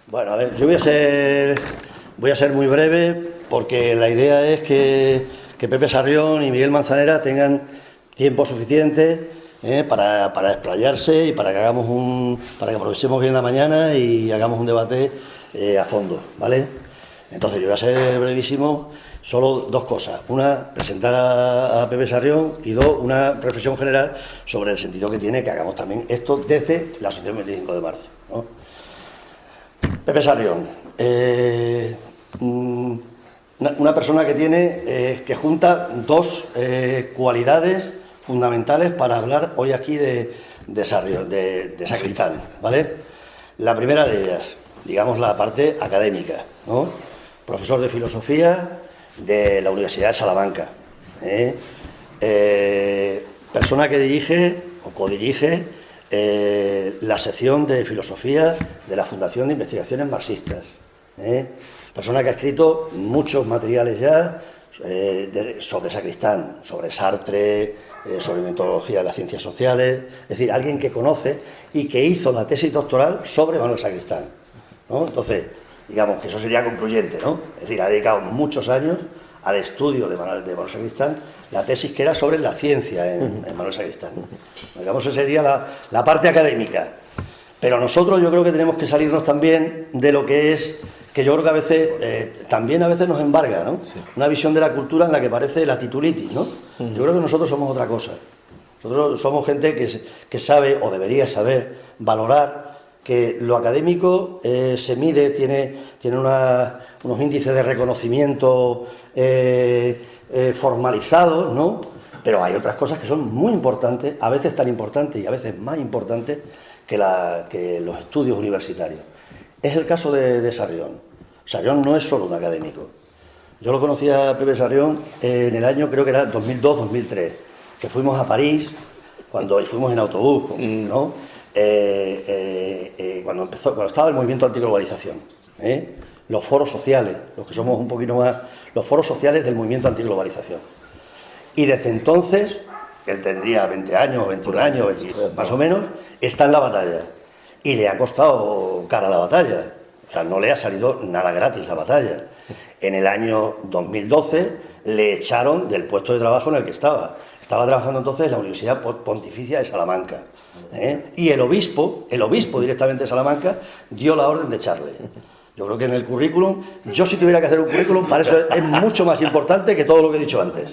Bueno, a ver, yo voy a ser muy breve porque la idea es que Pepe Sarrión y Miguel Manzanera tengan tiempo suficiente para explayarse y para que aprovechemos bien la mañana y hagamos un debate a fondo, ¿vale? Entonces yo voy a ser brevísimo, solo dos cosas. Una, presentar a Pepe Sarrión, y dos, una reflexión general sobre el sentido que tiene que hagamos también esto desde la Asociación 25 de marzo, ¿no? Pepe Sarrión, una persona que que junta dos cualidades fundamentales para hablar hoy aquí de Sarrión, de Sacristán, ¿vale? La primera de ellas, digamos, la parte académica, ¿no? Profesor de filosofía de la Universidad de Salamanca, persona que dirige o codirige la sección de filosofía de la Fundación de Investigaciones Marxistas, persona que ha escrito muchos materiales ya sobre Sacristán, sobre Sartre, sobre metodología de las ciencias sociales, es decir, alguien que conoce y que hizo la tesis doctoral sobre Manuel Sacristán, ¿no? Entonces, digamos que eso sería concluyente, ¿no? Es decir, ha dedicado muchos años al estudio de Manuel Sacristán, la tesis que era sobre la ciencia en Manuel Sacristán. Digamos, esa sería la parte académica. Pero nosotros yo creo que tenemos que salirnos también de lo que es, que yo creo que a veces, también a veces nos embarga, ¿no? Sí. Una visión de la cultura en la que parece la titulitis, ¿no? Yo creo que nosotros somos otra cosa. Nosotros somos gente que sabe, o debería saber, valorar que lo académico se mide, tiene unos índices de reconocimiento formalizados, ¿no? Pero hay otras cosas que son muy importantes, a veces tan importantes y a veces más importantes que los estudios universitarios. Es el caso de Sarrión. Sarrión no es solo un académico. Yo lo conocí a Pepe Sarrión en el año, creo que era 2002-2003, que fuimos a París, cuando fuimos en autobús, ¿no? Cuando estaba el movimiento antiglobalización, los foros sociales, los que somos un poquito más, los foros sociales del movimiento antiglobalización. Y desde entonces, él tendría 20 años, 21 años, 20, más o menos, está en la batalla. Y le ha costado cara la batalla. O sea, no le ha salido nada gratis la batalla. En el año 2012 le echaron del puesto de trabajo en el que estaba. Estaba trabajando entonces en la Universidad Pontificia de Salamanca. Y el obispo directamente de Salamanca dio la orden de echarle. Yo creo que en el currículum, yo si tuviera que hacer un currículum, para eso es mucho más importante que todo lo que he dicho antes.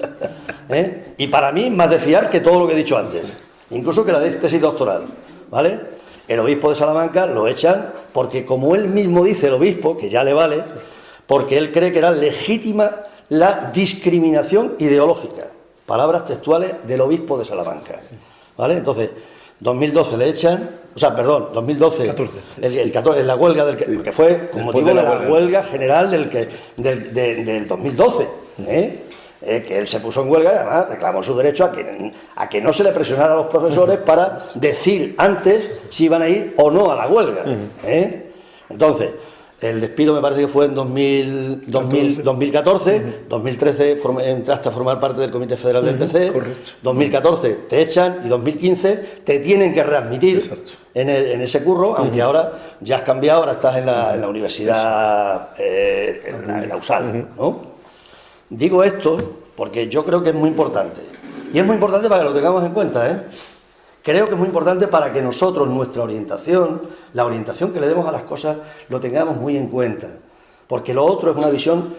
Y para mí, más de fiar que todo lo que he dicho antes. Incluso que la tesis doctoral, ¿vale? El obispo de Salamanca lo echan porque, como él mismo dice, el obispo, que ya le vale, porque él cree que era legítima la discriminación ideológica. Palabras textuales del obispo de Salamanca, ¿vale? Entonces, 2012 le echan, 2012, 14, el 14, la huelga que fue con motivo de la huelga general del 2012, que él se puso en huelga y además reclamó su derecho a que no se le presionara a los profesores para decir antes si iban a ir o no a la huelga. Entonces, el despido me parece que fue en 2014, 2013 entraste a formar parte del Comité Federal del PC, correcto. 2014 te echan y 2015 te tienen que readmitir en ese curro, aunque ahora ya has cambiado, ahora estás en la universidad, en la USAL, ¿no? Digo esto porque yo creo que es muy importante, y es muy importante para que lo tengamos en cuenta, Creo que es muy importante para que nosotros, nuestra orientación, la orientación que le demos a las cosas, lo tengamos muy en cuenta. Porque lo otro es la visión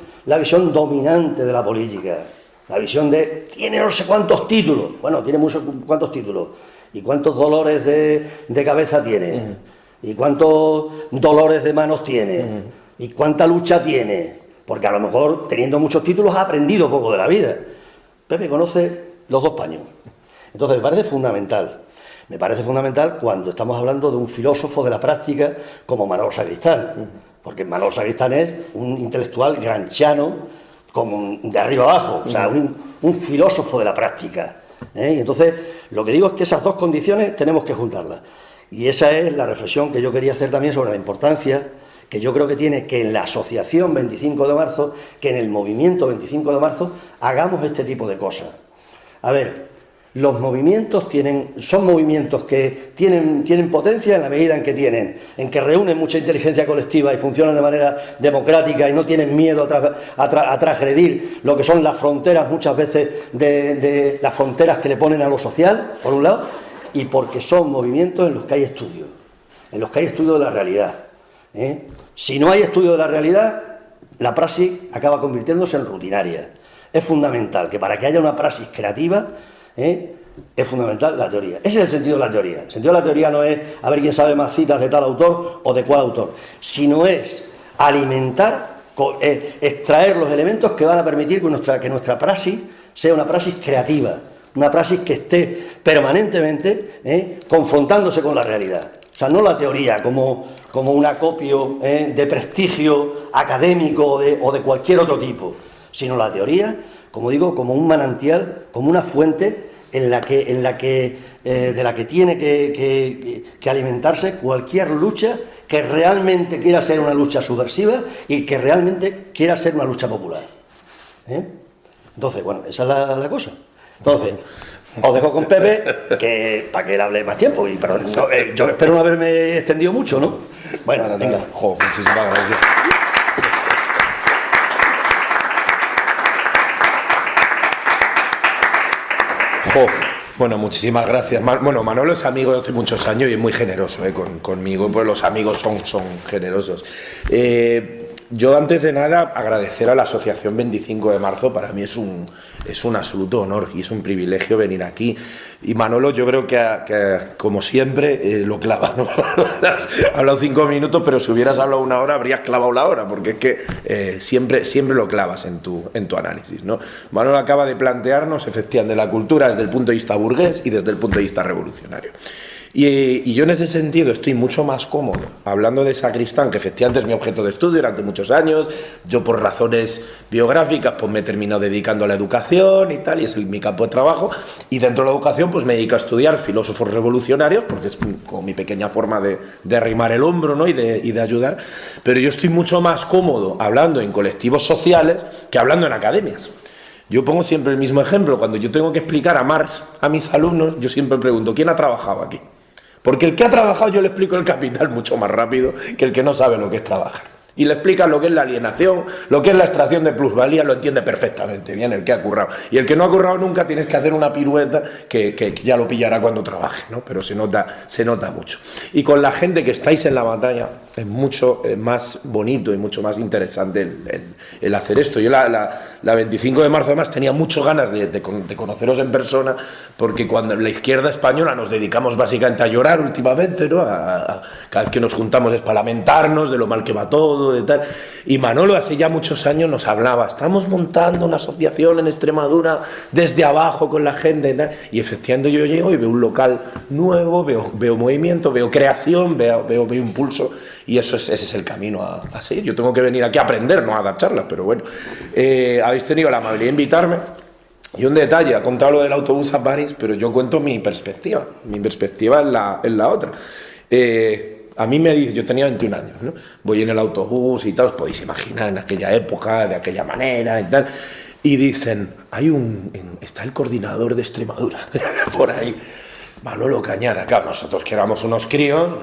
dominante de la política. La visión de, tiene no sé cuántos títulos. Bueno, tiene cuántos títulos. ¿Y cuántos dolores de cabeza tiene? ¿Y cuántos dolores de manos tiene? ¿Y cuánta lucha tiene? Porque a lo mejor, teniendo muchos títulos, ha aprendido poco de la vida. Pepe conoce los dos paños. Entonces, me parece fundamental. Me parece fundamental cuando estamos hablando de un filósofo de la práctica como Manuel Sacristán, porque Manuel Sacristán es un intelectual granchano, como de arriba abajo, o sea, un filósofo de la práctica. Y entonces, lo que digo es que esas dos condiciones tenemos que juntarlas. Y esa es la reflexión que yo quería hacer también sobre la importancia que yo creo que tiene que en la Asociación 25 de marzo, que en el movimiento 25 de marzo, hagamos este tipo de cosas. A ver, Los movimientos son movimientos que tienen potencia en la medida en que reúnen mucha inteligencia colectiva y funcionan de manera democrática y no tienen miedo a transgredir lo que son las fronteras muchas veces de las fronteras que le ponen a lo social, por un lado, y porque son movimientos en los que hay estudio, de la realidad. Si no hay estudio de la realidad, la praxis acaba convirtiéndose en rutinaria. Es fundamental que para que haya una praxis creativa, es fundamental la teoría. Ese es el sentido de la teoría. El sentido de la teoría no es a ver quién sabe más citas de tal autor o de cuál autor, sino es alimentar, extraer los elementos que van a permitir que nuestra praxis sea una praxis creativa, una praxis que esté permanentemente confrontándose con la realidad. O sea, no la teoría como un acopio de prestigio académico o de cualquier otro tipo, sino la teoría, como digo, como un manantial, como una fuente de la que tiene que alimentarse cualquier lucha que realmente quiera ser una lucha subversiva y que realmente quiera ser una lucha popular. Entonces, bueno, esa es la cosa. Entonces, os dejo con Pepe, para que él hable más tiempo. Yo espero no haberme extendido mucho, ¿no? Bueno, venga. Muchísimas gracias. Bueno, muchísimas gracias. Bueno, Manolo es amigo de hace muchos años y es muy generoso conmigo, pues los amigos son generosos. Yo, antes de nada, agradecer a la Asociación 25 de Marzo. Para mí es un absoluto honor y es un privilegio venir aquí. Y Manolo, yo creo que como siempre, lo clava, ¿no? Has hablado 5 minutos, pero si hubieras hablado 1 hora, habrías clavado la hora, porque es que siempre lo clavas en tu análisis, ¿no? Manolo acaba de plantearnos, efectivamente, la cultura desde el punto de vista burgués y desde el punto de vista revolucionario. Y yo en ese sentido estoy mucho más cómodo hablando de Sacristán, que efectivamente es mi objeto de estudio durante muchos años. Yo, por razones biográficas, pues me he terminado dedicando a la educación y tal, y es mi campo de trabajo. Y dentro de la educación, pues me dedico a estudiar filósofos revolucionarios, porque es como mi pequeña forma de arrimar el hombro, ¿no? y de ayudar. Pero yo estoy mucho más cómodo hablando en colectivos sociales que hablando en academias. Yo pongo siempre el mismo ejemplo. Cuando yo tengo que explicar a Marx a mis alumnos, yo siempre pregunto: ¿quién ha trabajado aquí? Porque el que ha trabajado, yo le explico el capital mucho más rápido que el que no sabe lo que es trabajar. Y le explica lo que es la alienación, lo que es la extracción de plusvalía, lo entiende perfectamente bien el que ha currado. Y el que no ha currado nunca, tienes que hacer una pirueta que ya lo pillará cuando trabaje, ¿no? Pero se nota mucho. Y con la gente que estáis en la batalla, es mucho más bonito y mucho más interesante el hacer esto. Yo la 25 de marzo, además, tenía muchas ganas de conoceros en persona, porque cuando en la izquierda española nos dedicamos básicamente a llorar últimamente, ¿no? Cada vez que nos juntamos es para lamentarnos de lo mal que va todo, de tal. Y Manolo hace ya muchos años nos hablaba: estamos montando una asociación en Extremadura desde abajo con la gente y tal. Y efectivamente yo llego y veo un local nuevo, veo movimiento, veo creación, veo impulso, y ese es el camino a seguir. Yo tengo que venir aquí a aprender, no a dar charlas, pero bueno, habéis tenido la amabilidad de invitarme. Y un detalle: ha contado lo del autobús a París, pero yo cuento mi perspectiva es la otra. A mí me dice, yo tenía 21 años, ¿no? Voy en el autobús y tal, os podéis imaginar en aquella época, de aquella manera y tal, y dicen: está el coordinador de Extremadura por ahí, Manolo Cañada. Claro, nosotros que éramos unos críos,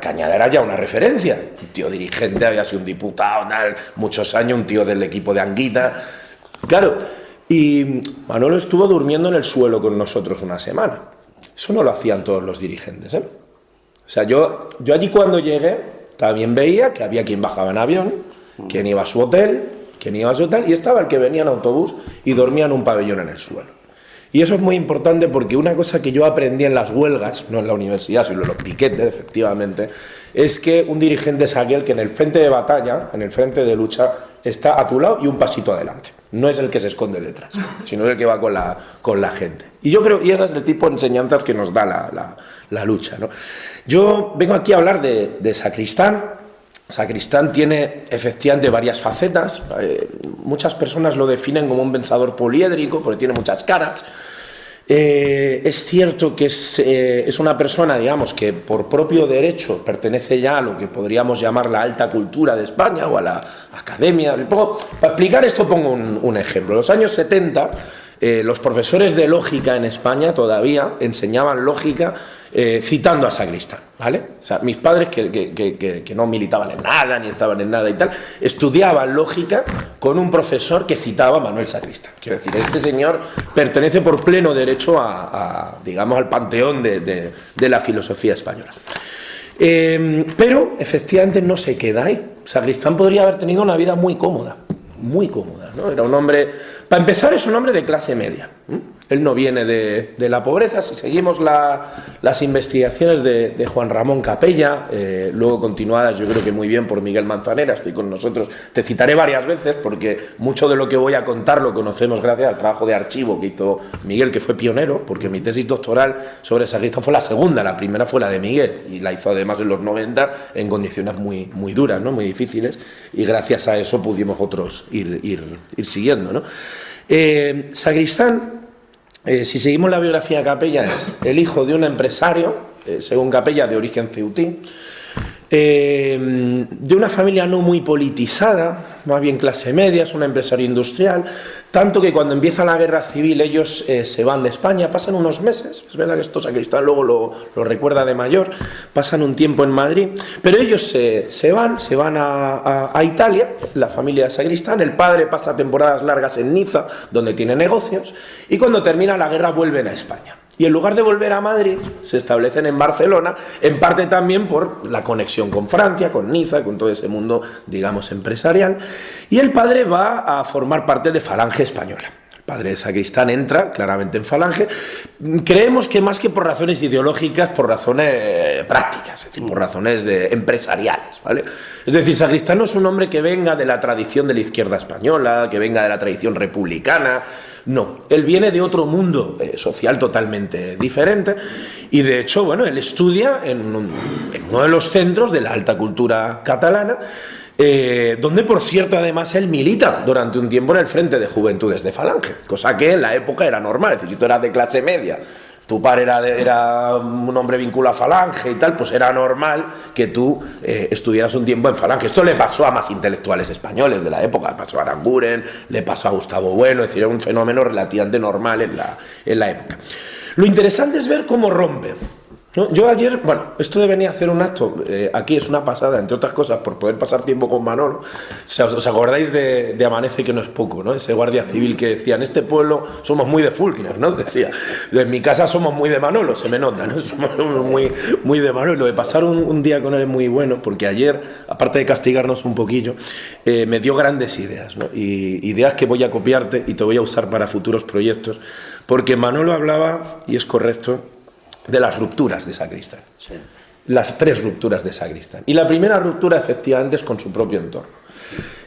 Cañada era ya una referencia, un tío dirigente, había sido un diputado, tal, muchos años, un tío del equipo de Anguita, claro, y Manolo estuvo durmiendo en el suelo con nosotros una semana. Eso no lo hacían todos los dirigentes, ¿eh? O sea, yo allí cuando llegué también veía que había quien bajaba en avión, quien iba a su hotel, y estaba el que venía en autobús y dormía en un pabellón en el suelo. Y eso es muy importante, porque una cosa que yo aprendí en las huelgas, no en la universidad, sino en los piquetes, efectivamente, es que un dirigente es aquel que en el frente de batalla, en el frente de lucha, está a tu lado y un pasito adelante. No es el que se esconde detrás, sino el que va con la gente. Y yo creo, y ese es el tipo de enseñanzas que nos da la lucha, ¿no? Yo vengo aquí a hablar de Sacristán. Sacristán tiene efectivamente varias facetas. Muchas personas lo definen como un pensador poliédrico, porque tiene muchas caras. Es cierto que es una persona, digamos, que por propio derecho pertenece ya a lo que podríamos llamar la alta cultura de España o a la academia. Para explicar esto pongo un ejemplo. En los años 70 los profesores de lógica en España todavía enseñaban lógica citando a Sacristán, ¿vale? O sea, mis padres, que no militaban en nada, ni estaban en nada y tal, estudiaban lógica con un profesor que citaba a Manuel Sacristán. Quiero decir, este señor pertenece por pleno derecho digamos, al panteón de la filosofía española. Pero, efectivamente, no se queda ahí. Sacristán podría haber tenido una vida muy cómoda, ¿no? Era un hombre, para empezar, es un hombre de clase media. Él no viene de la pobreza. Si seguimos las investigaciones de Juan Ramón Capella, luego continuadas yo creo que muy bien por Miguel Manzanera, estoy con nosotros, te citaré varias veces porque mucho de lo que voy a contar lo conocemos gracias al trabajo de archivo que hizo Miguel, que fue pionero, porque mi tesis doctoral sobre Sacristán fue la segunda, la primera fue la de Miguel, y la hizo además en los 90 en condiciones muy, muy duras, ¿no? Muy difíciles, y gracias a eso pudimos otros ir siguiendo, ¿no? Sacristán, si seguimos la biografía de Capella, es el hijo de un empresario, según Capella, de origen ceutí, de una familia no muy politizada, más bien clase media, es un empresario industrial, tanto que cuando empieza la guerra civil ellos se van de España, pasan unos meses, es verdad que esto Sacristán luego lo recuerda de mayor, pasan un tiempo en Madrid, pero ellos se van a Italia, la familia de Sacristán, el padre pasa temporadas largas en Niza, donde tiene negocios, y cuando termina la guerra vuelven a España. Y en lugar de volver a Madrid, se establecen en Barcelona, en parte también por la conexión con Francia, con Niza, con todo ese mundo, digamos, empresarial. Y el padre va a formar parte de Falange Española. El padre de Sacristán entra claramente en Falange. Creemos que más que por razones ideológicas, por razones prácticas, es decir, por razones empresariales, ¿vale? Es decir, Sacristán no es un hombre que venga de la tradición de la izquierda española, que venga de la tradición republicana. No, él viene de otro mundo social totalmente diferente y de hecho, bueno, él estudia en uno de los centros de la alta cultura catalana, donde por cierto además él milita durante un tiempo en el Frente de Juventudes de Falange, cosa que en la época era normal, es decir, si tú eras de clase media, tu padre era un hombre vinculado a Falange y tal, pues era normal que tú estuvieras un tiempo en Falange. Esto le pasó a más intelectuales españoles de la época, le pasó a Aranguren, le pasó a Gustavo Bueno, es decir, era un fenómeno relativamente normal en la época. Lo interesante es ver cómo rompe, ¿no? Yo ayer, bueno, esto de venir a hacer un acto, aquí es una pasada, entre otras cosas, por poder pasar tiempo con Manolo. ¿Os acordáis de Amanece, que no es poco, ¿no? Ese guardia civil que decía, en este pueblo somos muy de Faulkner, ¿no? Decía, en mi casa somos muy de Manolo, se me nota, ¿no? Somos muy de Manolo. Lo de pasar un día con él es muy bueno, porque ayer, aparte de castigarnos un poquillo, me dio grandes ideas, ¿no? Y ideas que voy a copiarte y te voy a usar para futuros proyectos, porque Manolo hablaba, y es correcto, de las rupturas de Sacristán. Sí. Las 3 rupturas de Sacristán. Y la primera ruptura, efectivamente, es con su propio entorno.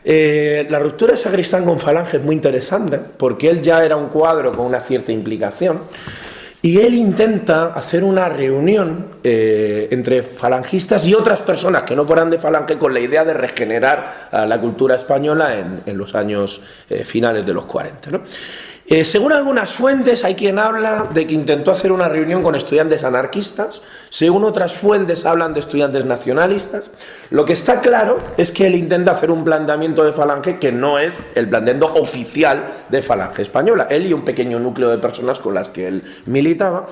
La ruptura de Sacristán con Falange es muy interesante, porque él ya era un cuadro con una cierta implicación, y él intenta hacer una reunión entre falangistas y otras personas que no fueran de Falange, con la idea de regenerar a la cultura española en los años finales de los 40, ¿no? Según algunas fuentes, hay quien habla de que intentó hacer una reunión con estudiantes anarquistas, según otras fuentes hablan de estudiantes nacionalistas. Lo que está claro es que él intenta hacer un planteamiento de Falange que no es el planteamiento oficial de Falange Española, él y un pequeño núcleo de personas con las que él militaba,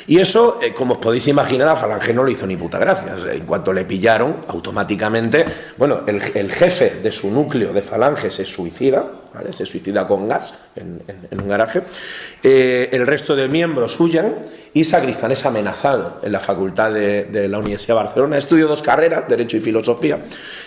y eso, como os podéis imaginar, a Falange no le hizo ni puta gracia. En cuanto le pillaron, automáticamente, bueno, el jefe de su núcleo de Falange se suicida, ¿vale? Se suicida con gas en un garaje, el resto de miembros huyen y Sacristán es amenazado en la facultad de la Universidad de Barcelona. Estudió 2 carreras, Derecho y Filosofía,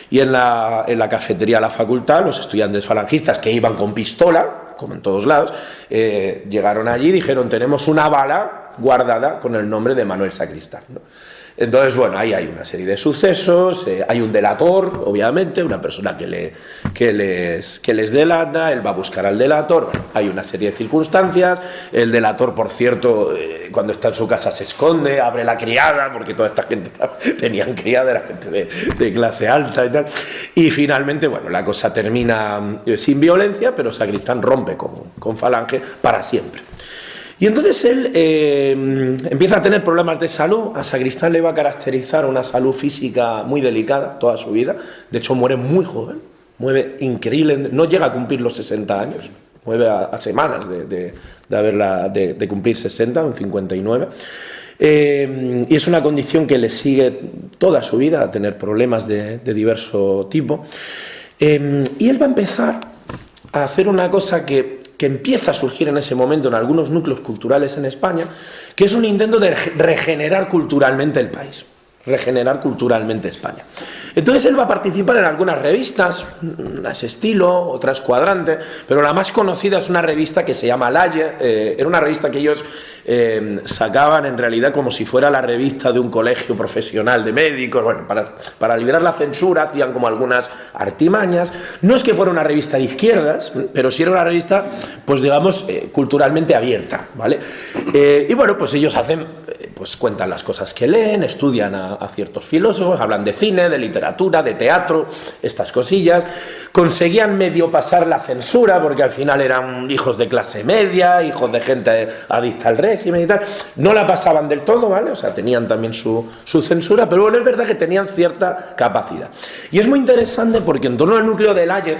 y en la cafetería de la facultad los estudiantes falangistas que iban con pistola, como en todos lados, llegaron allí y dijeron, tenemos una bala guardada con el nombre de Manuel Sacristán, ¿no? Entonces, bueno, ahí hay una serie de sucesos, hay un delator, obviamente, una persona que les delata, él va a buscar al delator, bueno, hay una serie de circunstancias, el delator, por cierto, cuando está en su casa se esconde, abre la criada, porque toda esta gente tenían criada, era gente de clase alta y tal, y finalmente, bueno, la cosa termina sin violencia, pero Sacristán rompe con Falange para siempre. Y entonces él empieza a tener problemas de salud. A Sacristán le va a caracterizar una salud física muy delicada toda su vida. De hecho, muere muy joven, muere increíble, no llega a cumplir los 60 años. 9 a semanas de cumplir 60, en 59. Y es una condición que le sigue toda su vida, a tener problemas de diverso tipo. Y él va a empezar a hacer una cosa que empieza a surgir en ese momento en algunos núcleos culturales en España, que es un intento de regenerar culturalmente el país, regenerar culturalmente España. Entonces él va a participar en algunas revistas, unas Estilo, otras Cuadrante, pero la más conocida es una revista que se llama Laie. Era una revista que ellos sacaban en realidad como si fuera la revista de un colegio profesional de médicos. Bueno, para liberar la censura hacían como algunas artimañas. No es que fuera una revista de izquierdas, pero sí era una revista, pues digamos, culturalmente abierta, ¿vale? Y bueno, pues ellos hacen, pues cuentan las cosas que leen, estudian a ciertos filósofos, hablan de cine, de literatura, de teatro, estas cosillas. Conseguían medio pasar la censura, porque al final eran hijos de clase media, hijos de gente adicta al régimen y tal. No la pasaban del todo, ¿vale? O sea, tenían también su censura, pero bueno, es verdad que tenían cierta capacidad. Y es muy interesante porque en torno al núcleo de Laie,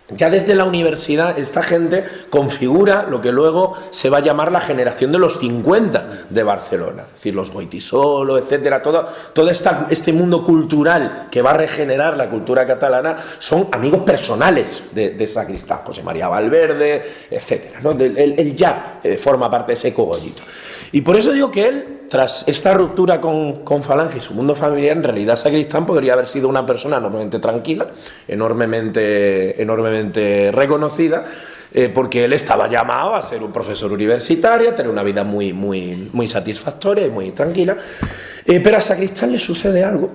ya desde la universidad, esta gente configura lo que luego se va a llamar la generación de los 50 de Barcelona, es decir, los Goytisolo, etcétera, todo este mundo cultural que va a regenerar la cultura catalana son amigos personales de Sacristán, José María Valverde, etcétera, ¿no? Él ya forma parte de ese cogollito. Y por eso digo que él, tras esta ruptura con Falange y su mundo familiar, en realidad Sacristán podría haber sido una persona enormemente tranquila, enormemente reconocida, porque él estaba llamado a ser un profesor universitario, a tener una vida muy satisfactoria y muy tranquila, pero a Sacristán le sucede algo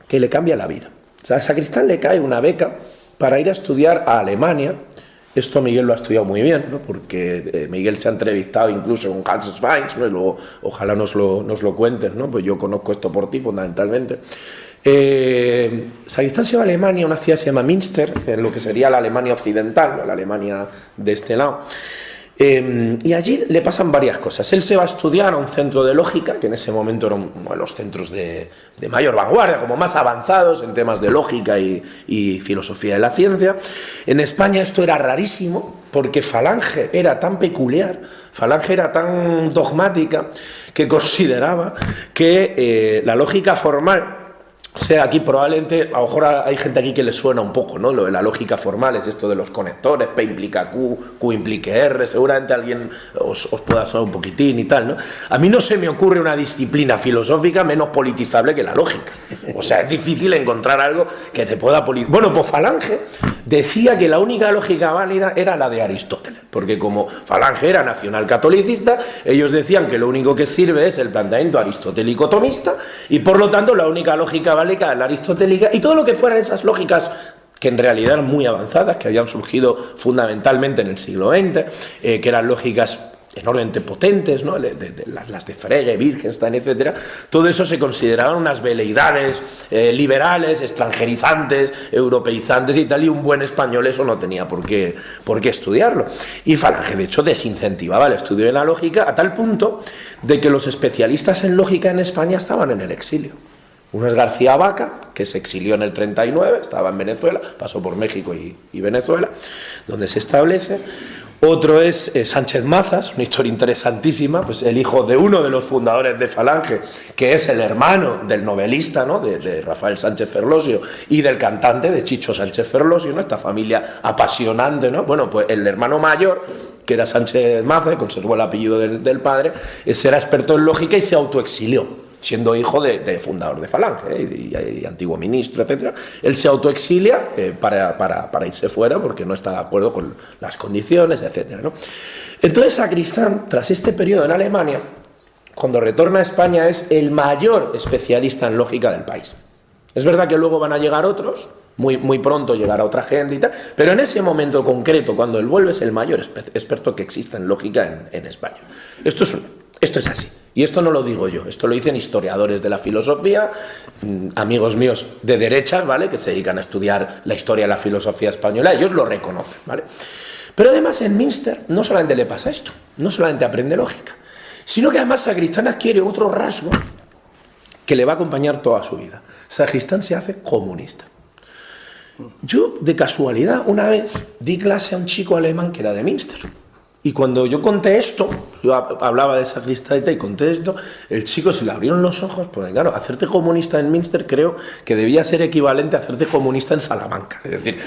que le cambia la vida. O sea, a Sacristán le cae una beca para ir a estudiar a Alemania. Esto Miguel lo ha estudiado muy bien, ¿no? Porque Miguel se ha entrevistado incluso con Hans Schweitz, ¿no? Y luego ojalá nos lo cuentes, ¿no? Pues yo conozco esto por ti fundamentalmente. Sacristán se va a Alemania, una ciudad que se llama Münster, en lo que sería la Alemania occidental, ¿no? La Alemania de este lado. Y allí le pasan varias cosas. Él se va a estudiar a un centro de lógica, que en ese momento era uno de los centros de mayor vanguardia, como más avanzados en temas de lógica y filosofía de la ciencia. En España esto era rarísimo, porque Falange era tan peculiar, Falange era tan dogmática, que consideraba que la lógica formal, o sea, aquí probablemente, a lo mejor hay gente aquí que le suena un poco, ¿no? Lo de la lógica formal es esto de los conectores, P implica Q, Q implica R, seguramente alguien os pueda sonar un poquitín y tal, ¿no? A mí no se me ocurre una disciplina filosófica menos politizable que la lógica. O sea, es difícil encontrar algo que te pueda politizar. Bueno, pues Falange decía que la única lógica válida era la de Aristóteles, porque como Falange era nacional catolicista, ellos decían que lo único que sirve es el planteamiento aristotélico tomista y por lo tanto la única lógica válida la aristotélica, y todo lo que fueran esas lógicas que en realidad eran muy avanzadas, que habían surgido fundamentalmente en el siglo XX, que eran lógicas enormemente potentes, ¿no? Las de Frege, Wittgenstein, etcétera. Todo eso se consideraban unas veleidades liberales, extranjerizantes, europeizantes y tal, y un buen español eso no tenía por qué estudiarlo. Y Falange, de hecho, desincentivaba el estudio de la lógica a tal punto de que los especialistas en lógica en España estaban en el exilio. Uno es García Vaca, que se exilió en el 39, estaba en Venezuela, pasó por México y Venezuela, donde se establece. Otro es Sánchez Mazas, una historia interesantísima, pues el hijo de uno de los fundadores de Falange, que es el hermano del novelista, ¿no? de Rafael Sánchez Ferlosio y del cantante de Chicho Sánchez Ferlosio, ¿no? Esta familia apasionante, ¿no? Bueno, pues el hermano mayor, que era Sánchez Mazas, conservó el apellido del padre, era experto en lógica y se autoexilió, siendo hijo de fundador de Falange y antiguo ministro, etcétera. Él se autoexilia para irse fuera porque no está de acuerdo con las condiciones, etcétera, ¿no? Entonces Sacristán, tras este periodo en Alemania, cuando retorna a España, es el mayor especialista en lógica del país. Es verdad que luego van a llegar otros, muy pronto llegará otra gente y tal, pero en ese momento concreto, cuando él vuelve, es el mayor experto que existe en lógica en España. Esto es así. Y esto no lo digo yo, esto lo dicen historiadores de la filosofía, amigos míos de derechas, ¿vale? Que se dedican a estudiar la historia de la filosofía española, ellos lo reconocen, ¿vale? Pero además en Münster no solamente le pasa esto, no solamente aprende lógica, sino que además Sacristán adquiere otro rasgo que le va a acompañar toda su vida. Sacristán se hace comunista. Yo, de casualidad, una vez di clase a un chico alemán que era de Münster. Y cuando yo conté esto, yo hablaba de esa cristadita y conté esto, el chico se le abrieron los ojos, porque claro, hacerte comunista en Münster creo que debía ser equivalente a hacerte comunista en Salamanca. Es decir,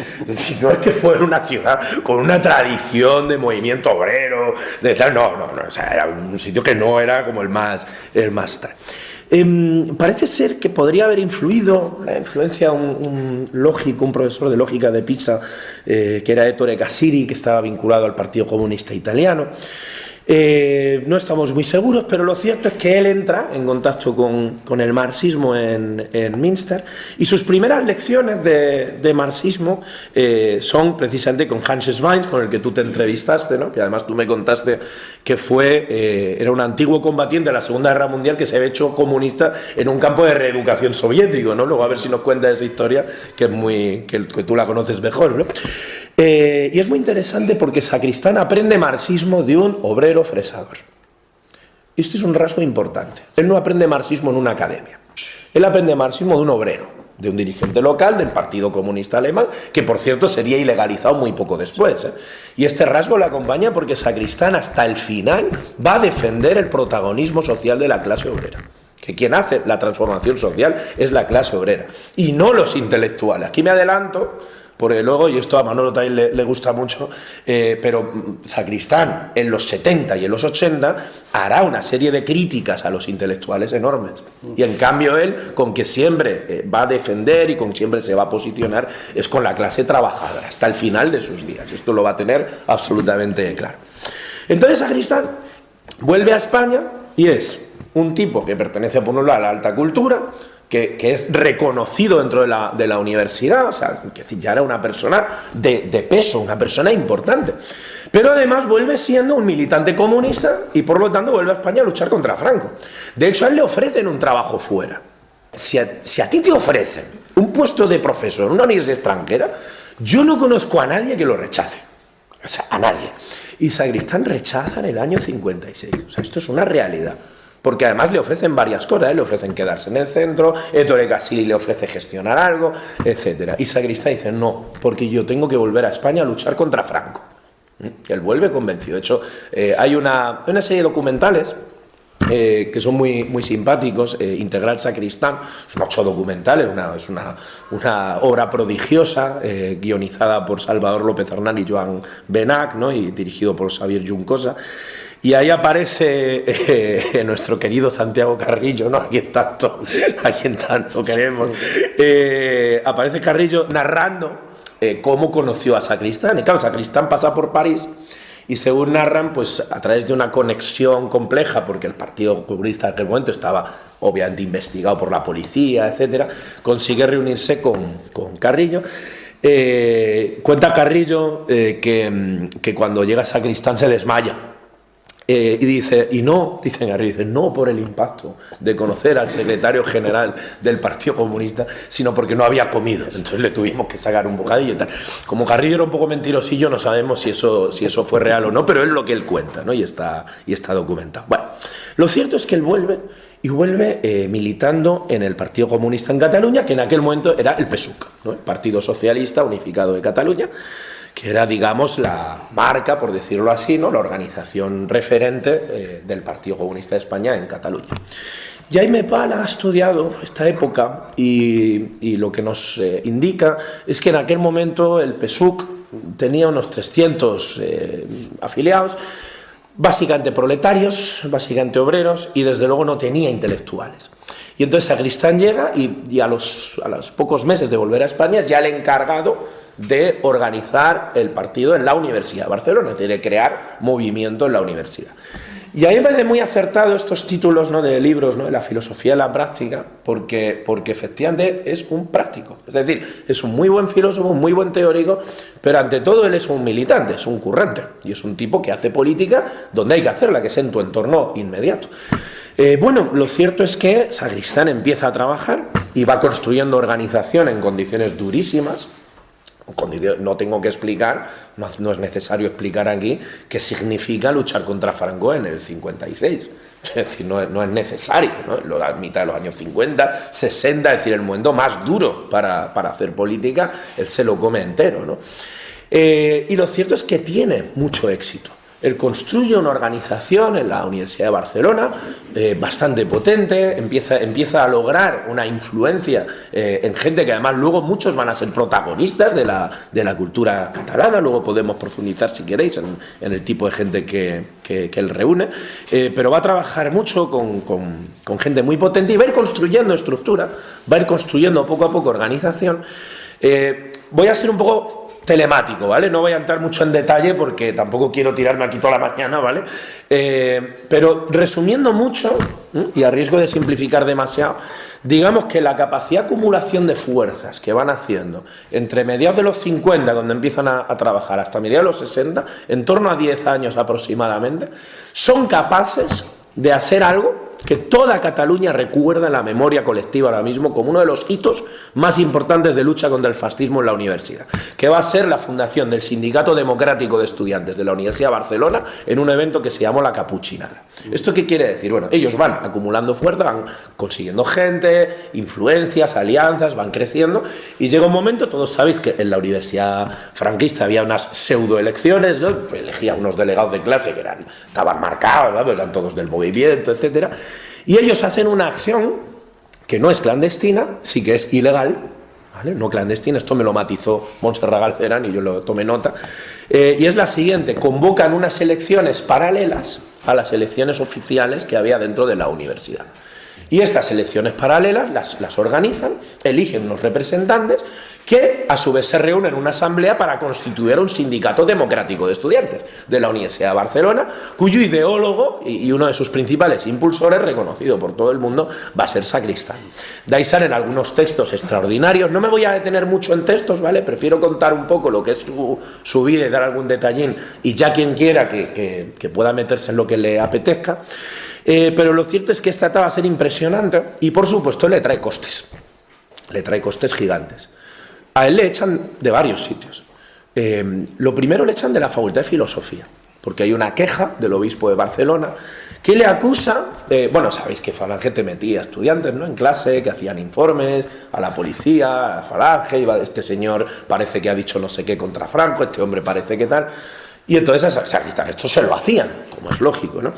no es que fuera una ciudad con una tradición de movimiento obrero, de tal, no, o sea, era un sitio que no era como el más tal. Parece ser que podría haber influido la influencia un lógico, un profesor de lógica de Pisa, que era Ettore Cassiri, que estaba vinculado al Partido Comunista Italiano. No estamos muy seguros, pero lo cierto es que él entra en contacto con el marxismo en Münster, y sus primeras lecciones de marxismo son precisamente con Hans Schwein, con el que tú te entrevistaste, ¿no? Que además tú me contaste que era un antiguo combatiente de la Segunda Guerra Mundial que se había hecho comunista en un campo de reeducación soviético, ¿no? Luego a ver si nos cuentas esa historia, que tú la conoces mejor, ¿no? Y es muy interesante porque Sacristán aprende marxismo de un obrero fresador. Esto es un rasgo importante. Él no aprende marxismo en una academia. Él aprende marxismo de un obrero, de un dirigente local del Partido Comunista Alemán, que por cierto sería ilegalizado muy poco después. Y este rasgo le acompaña porque Sacristán hasta el final va a defender el protagonismo social de la clase obrera. Que quien hace la transformación social es la clase obrera y no los intelectuales. Aquí me adelanto, porque luego, y esto a Manolo también le gusta mucho, pero Sacristán en los 70 y en los 80 hará una serie de críticas a los intelectuales enormes. Y en cambio él, con que siempre va a defender y con siempre se va a posicionar, es con la clase trabajadora, hasta el final de sus días. Esto lo va a tener absolutamente claro. Entonces Sacristán vuelve a España y es un tipo que pertenece por un lado a la alta cultura, que es reconocido dentro de la universidad, o sea, que ya era una persona de peso, una persona importante. Pero además vuelve siendo un militante comunista y por lo tanto vuelve a España a luchar contra Franco. De hecho, a él le ofrecen un trabajo fuera. Si a ti te ofrecen un puesto de profesor en una universidad extranjera, yo no conozco a nadie que lo rechace. O sea, a nadie. Y Sacristán rechaza en el año 56. O sea, esto es una realidad. Porque además le ofrecen varias cosas, le ofrecen quedarse en el centro, Ettore Cassiri le ofrece gestionar algo, etc. Y Sacristán dice, no, porque yo tengo que volver a España a luchar contra Franco. Él vuelve convencido. De hecho, hay una serie de documentales que son muy simpáticos. Integral Sacristán, son 8 documentales, es una obra prodigiosa, guionizada por Salvador López Arnal y Joan Benach, ¿no? Y dirigido por Xavier Juncosa. Y ahí aparece nuestro querido Santiago Carrillo, ¿no? A quien tanto queremos. Aparece Carrillo narrando cómo conoció a Sacristán. Y claro, Sacristán pasa por París y según narran, pues a través de una conexión compleja, porque el Partido Comunista en aquel momento estaba obviamente investigado por la policía, etcétera, consigue reunirse con Carrillo. Cuenta Carrillo que cuando llega Sacristán se desmaya. Y dice Carrillo, no por el impacto de conocer al secretario general del Partido Comunista, sino porque no había comido. Entonces le tuvimos que sacar un bocadillo y tal. Como Carrillo era un poco mentirosillo, no sabemos si eso fue real o no, pero es lo que él cuenta, ¿no? Y está documentado. Bueno, lo cierto es que él vuelve militando en el Partido Comunista en Cataluña, que en aquel momento era el PSUC, ¿no? El Partido Socialista Unificado de Cataluña, que era, digamos, la marca, por decirlo así, ¿no? La organización referente del Partido Comunista de España en Cataluña. Jaime Pala ha estudiado esta época y lo que nos indica es que en aquel momento el PSUC tenía unos 300 afiliados, básicamente proletarios, básicamente obreros, y desde luego no tenía intelectuales. Y entonces Sacristán llega y a los pocos meses de volver a España ya le ha encargado de organizar el partido en la Universidad de Barcelona, es decir, de crear movimiento en la universidad. Y a mí me parece muy acertado estos títulos, ¿no? De libros, ¿no? De la filosofía de la práctica, porque efectivamente es un práctico, es decir, es un muy buen filósofo, un muy buen teórico, pero ante todo él es un militante, es un currante, y es un tipo que hace política donde hay que hacerla, que es en tu entorno inmediato. Bueno, lo cierto es que Sacristán empieza a trabajar y va construyendo organización en condiciones durísimas, No tengo que explicar, no es necesario explicar aquí qué significa luchar contra Franco en el 56. Es decir, no es necesario, ¿no? La mitad de los años 50, 60, es decir, el momento más duro para hacer política, él se lo come entero, ¿no? Y lo cierto es que tiene mucho éxito. Él construye una organización en la Universidad de Barcelona bastante potente, empieza a lograr una influencia en gente que además luego muchos van a ser protagonistas de la cultura catalana. Luego podemos profundizar, si queréis, en el tipo de gente que él reúne, pero va a trabajar mucho con gente muy potente y va a ir construyendo estructura, va a ir construyendo poco a poco organización. Voy a ser un poco telemático, ¿vale? No voy a entrar mucho en detalle porque tampoco quiero tirarme aquí toda la mañana, ¿vale? Pero resumiendo mucho, y a riesgo de simplificar demasiado, digamos que la capacidad de acumulación de fuerzas que van haciendo entre mediados de los 50, cuando empiezan a trabajar, hasta mediados de los 60, en torno a 10 años aproximadamente, son capaces de hacer algo que toda Cataluña recuerda en la memoria colectiva ahora mismo como uno de los hitos más importantes de lucha contra el fascismo en la universidad, que va a ser la fundación del Sindicato Democrático de Estudiantes de la Universidad de Barcelona en un evento que se llamó la Capuchinada. ¿Esto qué quiere decir? Bueno, ellos van acumulando fuerza, van consiguiendo gente, influencias, alianzas, van creciendo, y llega un momento, todos sabéis que en la universidad franquista había unas pseudoelecciones, ¿no? Elegía unos delegados de clase que estaban marcados, ¿no? Eran todos del movimiento, etcétera. Y ellos hacen una acción que no es clandestina, sí que es ilegal, ¿vale? No clandestina, esto me lo matizó Montserrat Galcerán y yo lo tomé nota, y es la siguiente: convocan unas elecciones paralelas a las elecciones oficiales que había dentro de la universidad. Y estas elecciones paralelas las organizan, eligen unos representantes que a su vez se reúnen en una asamblea para constituir un sindicato democrático de estudiantes de la Universidad de Barcelona, cuyo ideólogo y uno de sus principales impulsores, reconocido por todo el mundo, va a ser Sacristán. De ahí salen algunos textos extraordinarios. No me voy a detener mucho en textos, ¿vale? Prefiero contar un poco lo que es su vida y dar algún detallín, y ya quien quiera que pueda meterse en lo que le apetezca. Pero lo cierto es que esta etapa va a ser impresionante y, por supuesto, le trae costes gigantes. A él le echan de varios sitios. Lo primero, le echan de la Facultad de Filosofía, porque hay una queja del obispo de Barcelona que le acusa, bueno, sabéis que Falange te metía estudiantes, ¿no?, en clase, que hacían informes a la policía, a la Falange, iba, este señor parece que ha dicho no sé qué contra Franco, este hombre parece que tal, y entonces a Sacristán esto se lo hacían, como es lógico, ¿no?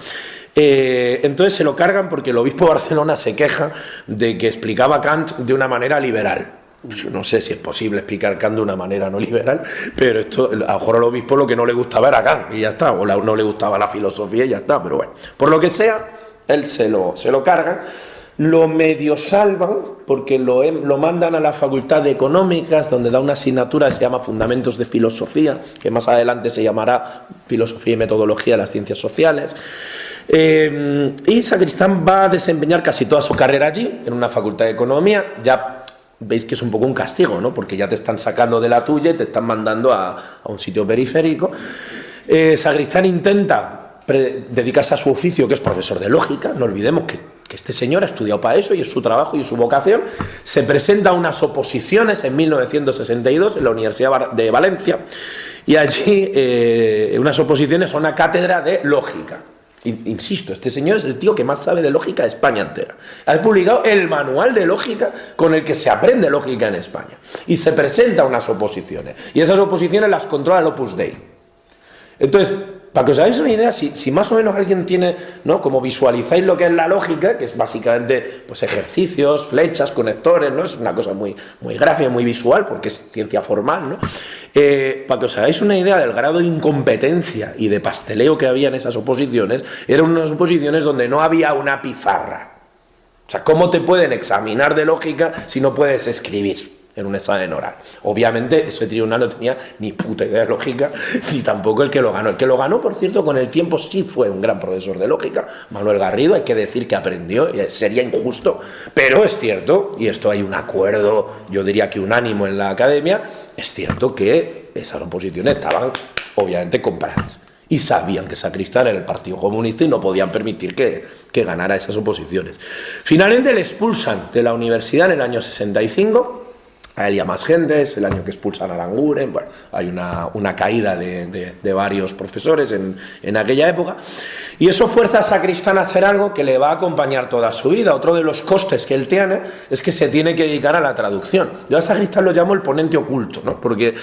Entonces se lo cargan porque el obispo de Barcelona se queja de que explicaba Kant de una manera liberal. Yo no sé si es posible explicar Kant de una manera no liberal, pero esto, a lo mejor al obispo lo que no le gustaba era Kant y ya está, o no le gustaba la filosofía y ya está, pero bueno, por lo que sea, él se lo cargan. Lo medio salvan porque lo mandan a la Facultad de Económicas, donde da una asignatura que se llama Fundamentos de Filosofía, que más adelante se llamará Filosofía y Metodología de las Ciencias Sociales. Y Sacristán va a desempeñar casi toda su carrera allí, en una facultad de Economía. Ya veis que es un poco un castigo, ¿no?, porque ya te están sacando de la tuya y te están mandando a un sitio periférico. Sacristán intenta dedicarse a su oficio, que es profesor de lógica. No olvidemos que este señor ha estudiado para eso y es su trabajo y es su vocación. Se presenta a unas oposiciones en 1962 en la Universidad de Valencia, y allí unas oposiciones a una cátedra de lógica. Insisto, este señor es el tío que más sabe de lógica de España entera. Ha publicado el manual de lógica con el que se aprende lógica en España, y se presenta a unas oposiciones, y esas oposiciones las controla el Opus Dei. Entonces, para que os hagáis una idea, si más o menos alguien tiene, ¿no?, como visualizáis lo que es la lógica, que es básicamente pues ejercicios, flechas, conectores, ¿no?, es una cosa muy, muy gráfica, muy visual, porque es ciencia formal, ¿no? Para que os hagáis una idea del grado de incompetencia y de pasteleo que había en esas oposiciones, eran unas oposiciones donde no había una pizarra. O sea, ¿cómo te pueden examinar de lógica si no puedes escribir en un examen oral? Obviamente ese tribunal no tenía ni puta idea de lógica, ni tampoco el que lo ganó. El que lo ganó, por cierto, con el tiempo sí fue un gran profesor de lógica, Manuel Garrido. Hay que decir que aprendió, sería injusto, pero es cierto, y esto hay un acuerdo, yo diría que unánimo en la academia, es cierto que esas oposiciones estaban obviamente compradas, y sabían que Sacristán era el Partido Comunista y no podían permitir que ganara esas oposiciones. Finalmente le expulsan de la universidad en el año 65, a él y a más gente, es el año que expulsan a Aranguren, bueno, hay una caída de varios profesores en aquella época, y eso fuerza a Sacristán a hacer algo que le va a acompañar toda su vida. Otro de los costes que él tiene es que se tiene que dedicar a la traducción. Yo a Sacristán lo llamo el ponente oculto, ¿no? Porque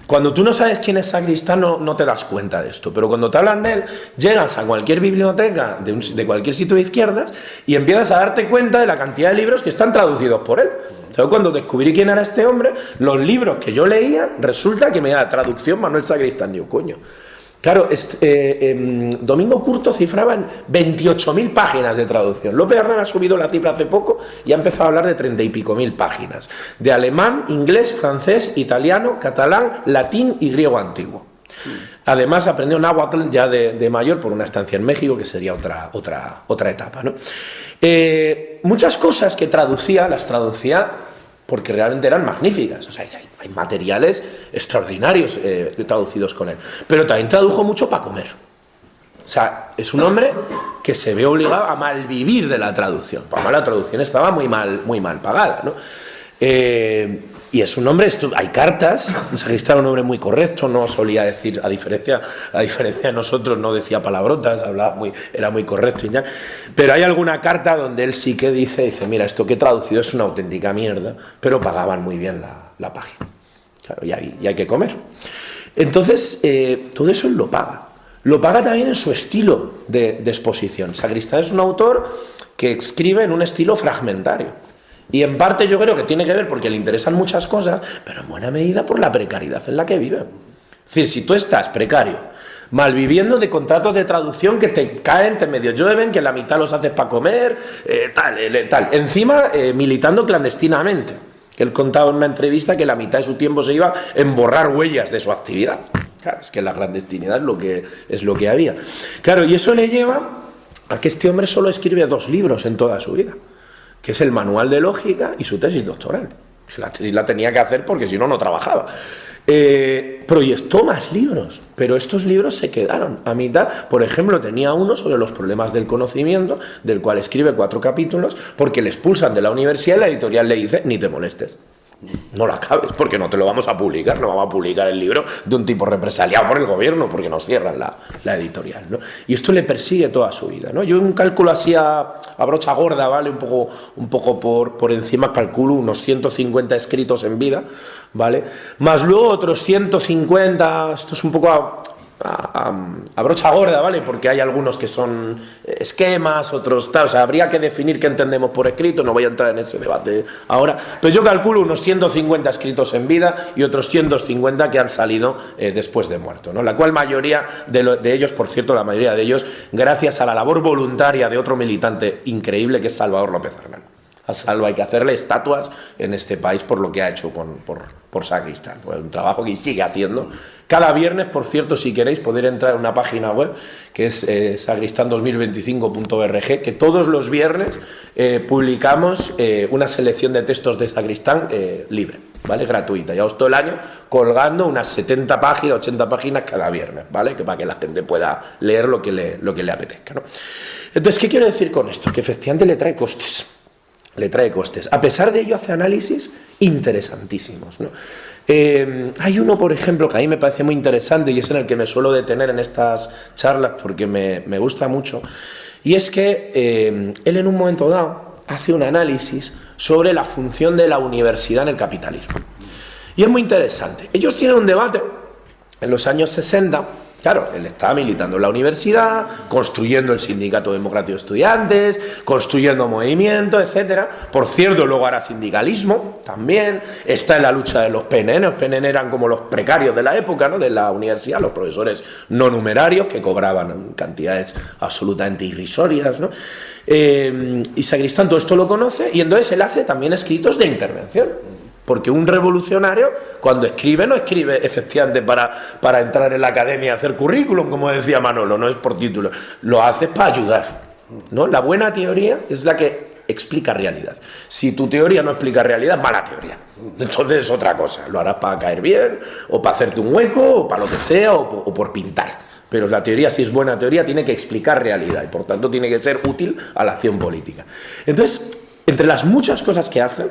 cuando tú no sabes quién es Sacristán no te das cuenta de esto, pero cuando te hablan de él, llegas a cualquier biblioteca de cualquier sitio de izquierdas y empiezas a darte cuenta de la cantidad de libros que están traducidos por él. Entonces, cuando descubrí quién era este hombre, los libros que yo leía, resulta que me da traducción Manuel Sacristán. Digo, coño. Claro, Domingo Curto cifraba en 28.000 páginas de traducción. López Hernán ha subido la cifra hace poco y ha empezado a hablar de 30 y pico mil páginas. De alemán, inglés, francés, italiano, catalán, latín y griego antiguo. Además aprendió náhuatl ya de mayor por una estancia en México, que sería otra etapa, ¿no? Muchas cosas que traducía, las traducía porque realmente eran magníficas. O sea, hay materiales extraordinarios traducidos con él. Pero también tradujo mucho para comer. O sea, es un hombre que se ve obligado a malvivir de la traducción. Además, la traducción estaba muy mal pagada, ¿no? Y es un hombre, hay cartas, Sacristán era un hombre muy correcto, no solía decir, a diferencia de nosotros, no decía palabrotas, era muy correcto y ya. Pero hay alguna carta donde él sí que dice, mira, esto que he traducido es una auténtica mierda, pero pagaban muy bien la página. Claro, y hay que comer. Entonces, todo eso él lo paga. Lo paga también en su estilo de exposición. Sacristán es un autor que escribe en un estilo fragmentario. Y en parte yo creo que tiene que ver porque le interesan muchas cosas, pero en buena medida por la precariedad en la que vive. Es decir, si tú estás precario, malviviendo de contratos de traducción que te caen, te medio llueven, que la mitad los haces para comer, tal. Encima, militando clandestinamente. Él contaba en una entrevista que la mitad de su tiempo se iba en borrar huellas de su actividad. Claro, es que la clandestinidad es lo que había. Claro, y eso le lleva a que este hombre solo escribe 2 libros en toda su vida, que es el Manual de Lógica y su tesis doctoral. La tesis la tenía que hacer porque si no, no trabajaba. Proyectó más libros, pero estos libros se quedaron a mitad. Por ejemplo, tenía uno sobre los problemas del conocimiento, del cual escribe 4 capítulos, porque le expulsan de la universidad y la editorial le dice, ni te molestes. No lo acabes, porque no te lo vamos a publicar, no vamos a publicar el libro de un tipo represaliado por el gobierno, porque nos cierran la editorial, ¿no? Y esto le persigue toda su vida, ¿no? Yo un cálculo así a brocha gorda, ¿vale? Un poco por encima calculo unos 150 escritos en vida, ¿vale? Más luego otros 150, esto es un poco a brocha gorda, ¿vale? Porque hay algunos que son esquemas, otros tal, o sea, habría que definir qué entendemos por escrito, no voy a entrar en ese debate ahora, pero yo calculo unos 150 escritos en vida y otros 150 que han salido después de muerto, ¿no? La cual mayoría de ellos, por cierto, la mayoría de ellos, gracias a la labor voluntaria de otro militante increíble que es Salvador López Hernán. A Salva hay que hacerle estatuas en este país por lo que ha hecho por Sacristán. Pues un trabajo que sigue haciendo. Cada viernes, por cierto, si queréis, poder entrar en una página web que es sacristán2025.org, que todos los viernes publicamos una selección de textos de Sacristán libre, ¿vale? Gratuita. Llevamos todo el año colgando unas 70 páginas, 80 páginas cada viernes, ¿vale? Que para que la gente pueda leer lo que le apetezca, ¿no? Entonces, ¿qué quiero decir con esto? Que efectivamente le trae costes. A pesar de ello hace análisis interesantísimos, ¿no? Hay uno, por ejemplo, que a mí me parece muy interesante y es en el que me suelo detener en estas charlas porque me gusta mucho, y es que él en un momento dado hace un análisis sobre la función de la universidad en el capitalismo. Y es muy interesante. Ellos tienen un debate en los años 60. Claro, él estaba militando en la universidad, construyendo el Sindicato Democrático de Estudiantes, construyendo movimientos, etcétera. Por cierto, luego hará sindicalismo también. Está en la lucha de los PNN. Los PNN eran como los precarios de la época, ¿no? De la universidad, los profesores no numerarios que cobraban cantidades absolutamente irrisorias, ¿no? Y Sacristán todo esto lo conoce y entonces él hace también escritos de intervención. Porque un revolucionario, cuando escribe, no escribe efectivamente para entrar en la academia y hacer currículum, como decía Manolo, no es por título, lo hace para ayudar, ¿no? La buena teoría es la que explica realidad. Si tu teoría no explica realidad, mala teoría. Entonces es otra cosa, lo harás para caer bien, o para hacerte un hueco, o para lo que sea, o por pintar. Pero la teoría, si es buena teoría, tiene que explicar realidad y por tanto tiene que ser útil a la acción política. Entonces, entre las muchas cosas que hace,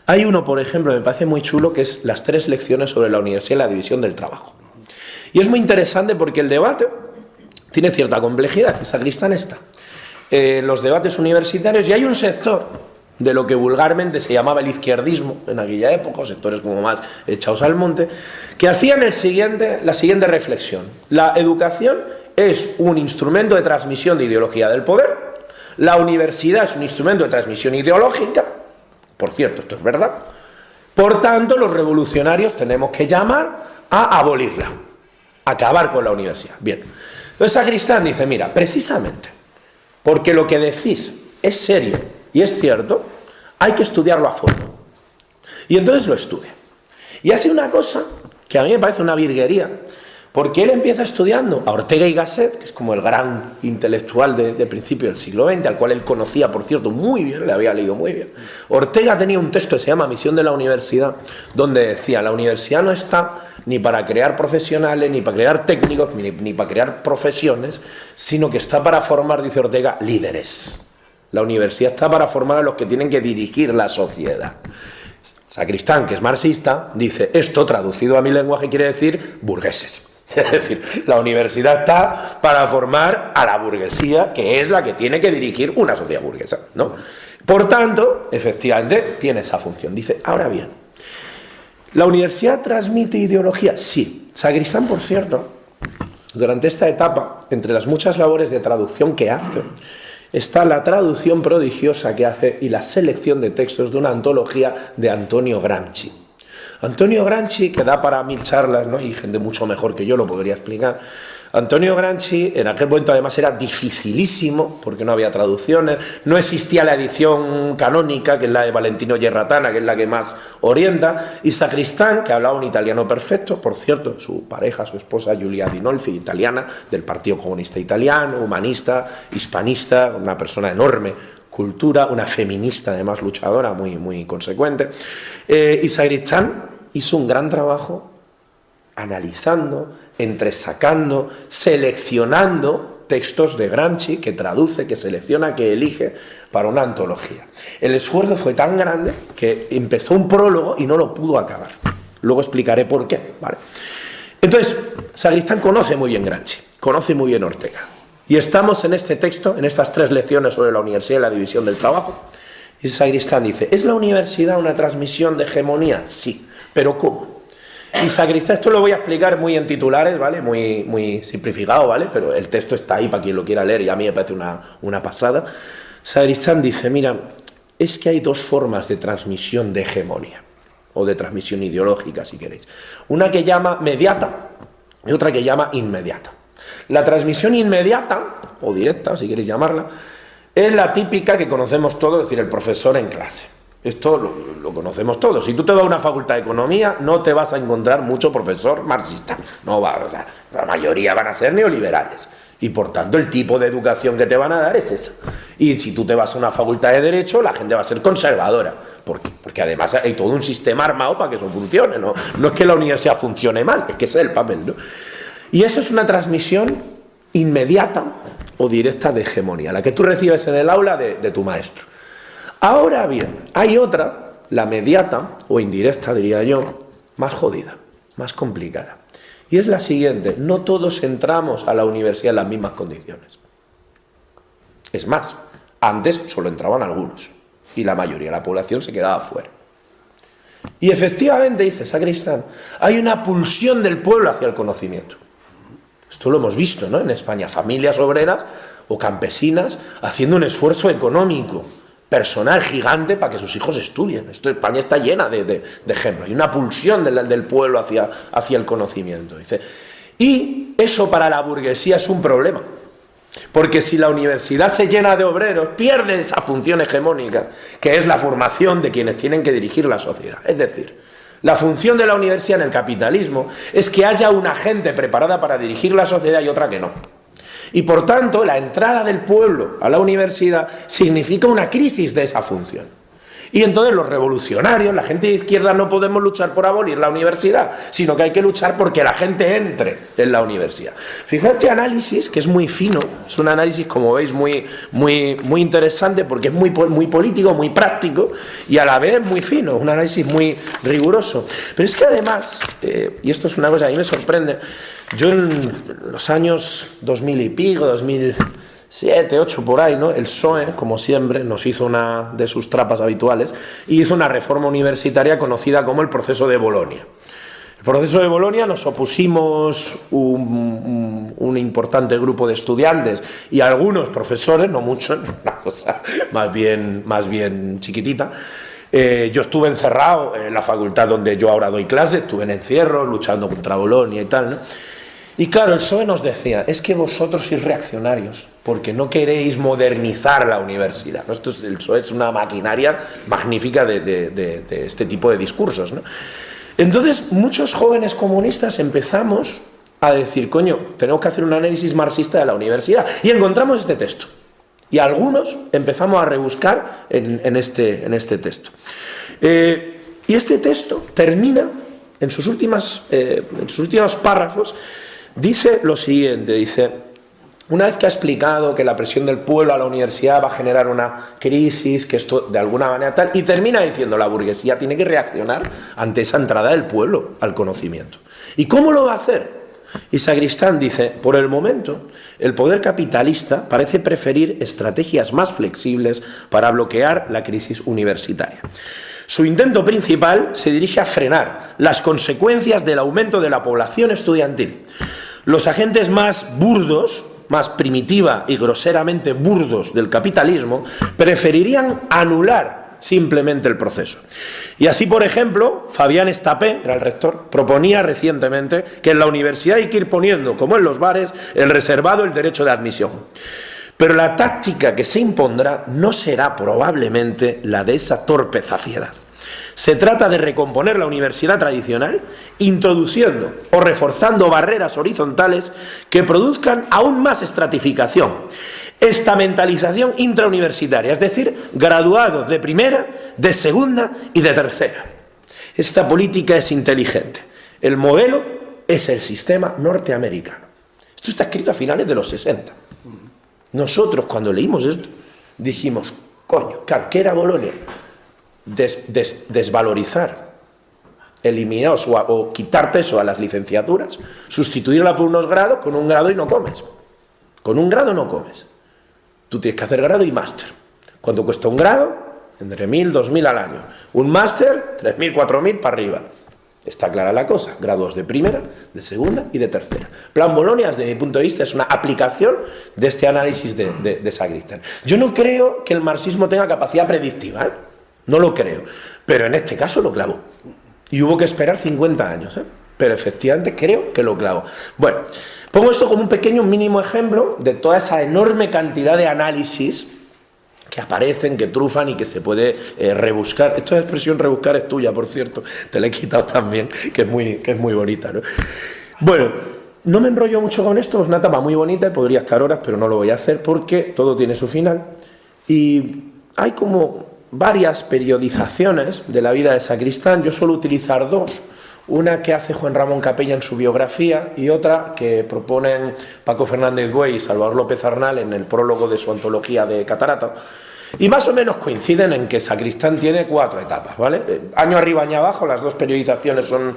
Hay uno, por ejemplo, me parece muy chulo, que es las 3 lecciones sobre la universidad y la división del trabajo. Y es muy interesante porque el debate tiene cierta complejidad, y Sacristán está los debates universitarios, y hay un sector de lo que vulgarmente se llamaba el izquierdismo en aquella época, sectores como más echados al monte, que hacían la siguiente reflexión: la educación es un instrumento de transmisión de ideología del poder, la universidad es un instrumento de transmisión ideológica, por cierto, esto es verdad, por tanto los revolucionarios tenemos que llamar a abolirla, acabar con la universidad. Bien, entonces Sacristán dice, mira, precisamente porque lo que decís es serio y es cierto, hay que estudiarlo a fondo. Y entonces lo estudia. Y hace una cosa que a mí me parece una virguería, porque él empieza estudiando a Ortega y Gasset, que es como el gran intelectual de principio del siglo XX, al cual él conocía, por cierto, muy bien, le había leído muy bien. Ortega tenía un texto que se llama Misión de la Universidad, donde decía, la universidad no está ni para crear profesionales, ni para crear técnicos, ni para crear profesiones, sino que está para formar, dice Ortega, líderes. La universidad está para formar a los que tienen que dirigir la sociedad. Sacristán, que es marxista, dice, esto traducido a mi lenguaje quiere decir burgueses. Es decir, la universidad está para formar a la burguesía, que es la que tiene que dirigir una sociedad burguesa, ¿no? Por tanto, efectivamente, tiene esa función. Dice, ahora bien, ¿la universidad transmite ideología? Sí. Sacristán, por cierto, durante esta etapa, entre las muchas labores de traducción que hace, está la traducción prodigiosa que hace y la selección de textos de una antología de Antonio Gramsci. Antonio Gramsci, que da para 1000 charlas, ¿no? Y gente mucho mejor que yo lo podría explicar. Antonio Gramsci, en aquel momento además era dificilísimo, porque no había traducciones, no existía la edición canónica, que es la de Valentino Yerratana, que es la que más orienta, y Sacristán, que hablaba un italiano perfecto, por cierto, su pareja, su esposa, Giulia Dinolfi, italiana, del Partido Comunista Italiano, humanista, hispanista, una persona enorme, cultura, una feminista además luchadora, muy, muy consecuente, y Sacristán hizo un gran trabajo analizando, entresacando, seleccionando textos de Gramsci que traduce, que selecciona, que elige para una antología. El esfuerzo fue tan grande que empezó un prólogo y no lo pudo acabar. Luego explicaré por qué, ¿vale? Entonces, Sacristán conoce muy bien Gramsci, conoce muy bien Ortega. Y estamos en este texto, en estas 3 lecciones sobre la universidad y la división del trabajo. Y Sacristán dice, ¿es la universidad una transmisión de hegemonía? Sí, pero ¿cómo? Y Sacristán, esto lo voy a explicar muy en titulares, ¿vale? Muy, muy simplificado, ¿vale? Pero el texto está ahí para quien lo quiera leer y a mí me parece una pasada. Sacristán dice, mira, es que hay 2 formas de transmisión de hegemonía, o de transmisión ideológica, si queréis. Una que llama mediata y otra que llama inmediata. La transmisión inmediata, o directa, si queréis llamarla, es la típica que conocemos todos, es decir, el profesor en clase. Esto lo conocemos todos. Si tú te vas a una facultad de economía, no te vas a encontrar mucho profesor marxista. No va, o sea, la mayoría van a ser neoliberales. Y por tanto, el tipo de educación que te van a dar es esa. Y si tú te vas a una facultad de Derecho, la gente va a ser conservadora. Porque además hay todo un sistema armado para que eso funcione. No es que la universidad funcione mal, es que ese es el papel, ¿no? Y eso es una transmisión inmediata o directa de hegemonía, la que tú recibes en el aula de tu maestro. Ahora bien, hay otra, la mediata o indirecta, diría yo, más jodida, más complicada. Y es la siguiente, no todos entramos a la universidad en las mismas condiciones. Es más, antes solo entraban algunos y la mayoría de la población se quedaba fuera. Y efectivamente, dice Sacristán, hay una pulsión del pueblo hacia el conocimiento. Esto lo hemos visto, ¿no? En España, familias obreras o campesinas haciendo un esfuerzo económico, personal gigante para que sus hijos estudien. España está llena de ejemplos. Hay una pulsión del pueblo hacia el conocimiento. Dice. Y eso para la burguesía es un problema. Porque si la universidad se llena de obreros, pierde esa función hegemónica, que es la formación de quienes tienen que dirigir la sociedad. Es decir, la función de la universidad en el capitalismo es que haya una gente preparada para dirigir la sociedad y otra que no. Y por tanto, la entrada del pueblo a la universidad significa una crisis de esa función. Y entonces los revolucionarios, la gente de izquierda, no podemos luchar por abolir la universidad, sino que hay que luchar porque la gente entre en la universidad. Fijaos este análisis, que es muy fino, es un análisis, como veis, muy interesante, porque es muy político, muy práctico, y a la vez muy fino, un análisis muy riguroso. Pero es que además, y esto es una cosa que a mí me sorprende, yo en los años 2000 y pico, 2007, 2008 por ahí, ¿no? El PSOE, como siempre, nos hizo una de sus trapas habituales y hizo una reforma universitaria conocida como el proceso de Bolonia. El proceso de Bolonia nos opusimos un importante grupo de estudiantes y algunos profesores, no muchos, una cosa más bien chiquitita. Yo estuve encerrado en la facultad donde yo ahora doy clases, estuve en encierro, luchando contra Bolonia y tal, ¿no? Y claro, el PSOE nos decía, es que vosotros sois reaccionarios, porque no queréis modernizar la universidad, ¿no? El PSOE es una maquinaria magnífica de este tipo de discursos, ¿no? Entonces, muchos jóvenes comunistas empezamos a decir, coño, tenemos que hacer un análisis marxista de la universidad, y encontramos este texto. Y algunos empezamos a rebuscar en este texto. Y este texto termina, en sus últimos párrafos, dice lo siguiente, dice, una vez que ha explicado que la presión del pueblo a la universidad va a generar una crisis, que esto de alguna manera tal, y termina diciendo, la burguesía tiene que reaccionar ante esa entrada del pueblo al conocimiento. ¿Y cómo lo va a hacer? Y Sacristán dice, por el momento, el poder capitalista parece preferir estrategias más flexibles para bloquear la crisis universitaria. Su intento principal se dirige a frenar las consecuencias del aumento de la población estudiantil. Los agentes más burdos, más primitiva y groseramente burdos del capitalismo, preferirían anular simplemente el proceso. Y así, por ejemplo, Fabián Estapé, era el rector, proponía recientemente que en la universidad hay que ir poniendo, como en los bares, el reservado, el derecho de admisión. Pero la táctica que se impondrá no será probablemente la de esa torpe zafiedad. Se trata de recomponer la universidad tradicional, introduciendo o reforzando barreras horizontales que produzcan aún más estratificación, estamentalización intrauniversitaria, es decir, graduados de primera, de segunda y de tercera. Esta política es inteligente. El modelo es el sistema norteamericano. Esto está escrito a finales de los 60. Nosotros, cuando leímos esto, dijimos, coño, claro, ¿qué era Bolonia? Desvalorizar, eliminar o quitar peso a las licenciaturas, sustituirla por unos grados, con un grado y no comes. Con un grado no comes. Tú tienes que hacer grado y máster. ¿Cuánto cuesta un grado? Entre 1.000, 2.000 al año. Un máster, 3.000, 4.000 para arriba. Está clara la cosa, grados de primera, de segunda y de tercera. Plan Bolonia, desde mi punto de vista, es una aplicación de este análisis de Sacristán. Yo no creo que el marxismo tenga capacidad predictiva, ¿eh? No lo creo, pero en este caso lo clavó. Y hubo que esperar 50 años, ¿eh? Pero efectivamente creo que lo clavó. Bueno, pongo esto como un pequeño mínimo ejemplo de toda esa enorme cantidad de análisis que aparecen, que trufan y que se puede rebuscar. Esta expresión rebuscar es tuya, por cierto, te la he quitado también, que es muy bonita, ¿no? Bueno, no me enrollo mucho con esto, es una etapa muy bonita y podría estar horas, pero no lo voy a hacer porque todo tiene su final. Y hay como varias periodizaciones de la vida de Sacristán. Yo suelo utilizar dos. Una que hace Juan Ramón Capella en su biografía y otra que proponen Paco Fernández Buey y Salvador López Arnal en el prólogo de su antología de Catarata. Y más o menos coinciden en que Sacristán tiene 4 etapas, ¿vale? Año arriba, año abajo, las dos periodizaciones son...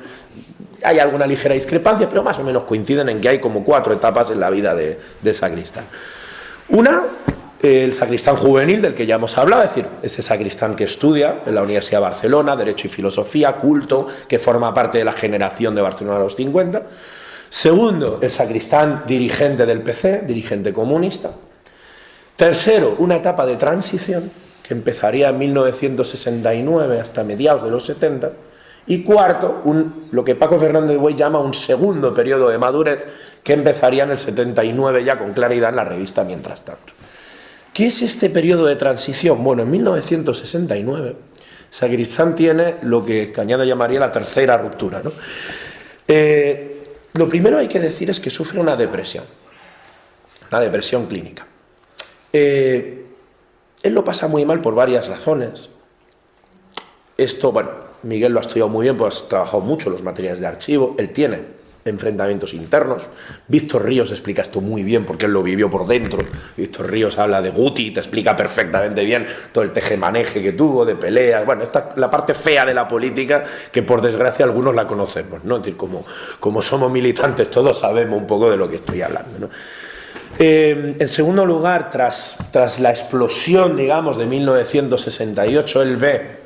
Hay alguna ligera discrepancia, pero más o menos coinciden en que hay como 4 etapas en la vida de Sacristán. Una, el sacristán juvenil del que ya hemos hablado, es decir, ese sacristán que estudia en la Universidad de Barcelona, Derecho y Filosofía, culto, que forma parte de la generación de Barcelona de los 50. Segundo, el sacristán dirigente del PC, dirigente comunista. Tercero, una etapa de transición que empezaría en 1969 hasta mediados de los 70. Y cuarto, lo que Paco Fernández Buey llama un segundo periodo de madurez que empezaría en el 79 ya con claridad en la revista Mientras Tanto. ¿Qué es este periodo de transición? Bueno, en 1969 Sacristán tiene lo que Cañada llamaría la tercera ruptura, ¿no? Lo primero hay que decir es que sufre una depresión clínica. Él lo pasa muy mal por varias razones. Esto, bueno, Miguel lo ha estudiado muy bien, pues ha trabajado mucho los materiales de archivo, él tiene enfrentamientos internos. Víctor Ríos explica esto muy bien porque él lo vivió por dentro. Víctor Ríos habla de Guti, te explica perfectamente bien todo el tejemaneje que tuvo, de peleas. Bueno, esta es la parte fea de la política que por desgracia algunos la conocemos, ¿no? Es decir, como somos militantes todos sabemos un poco de lo que estoy hablando, ¿no? En segundo lugar, tras la explosión, digamos, de 1968, él ve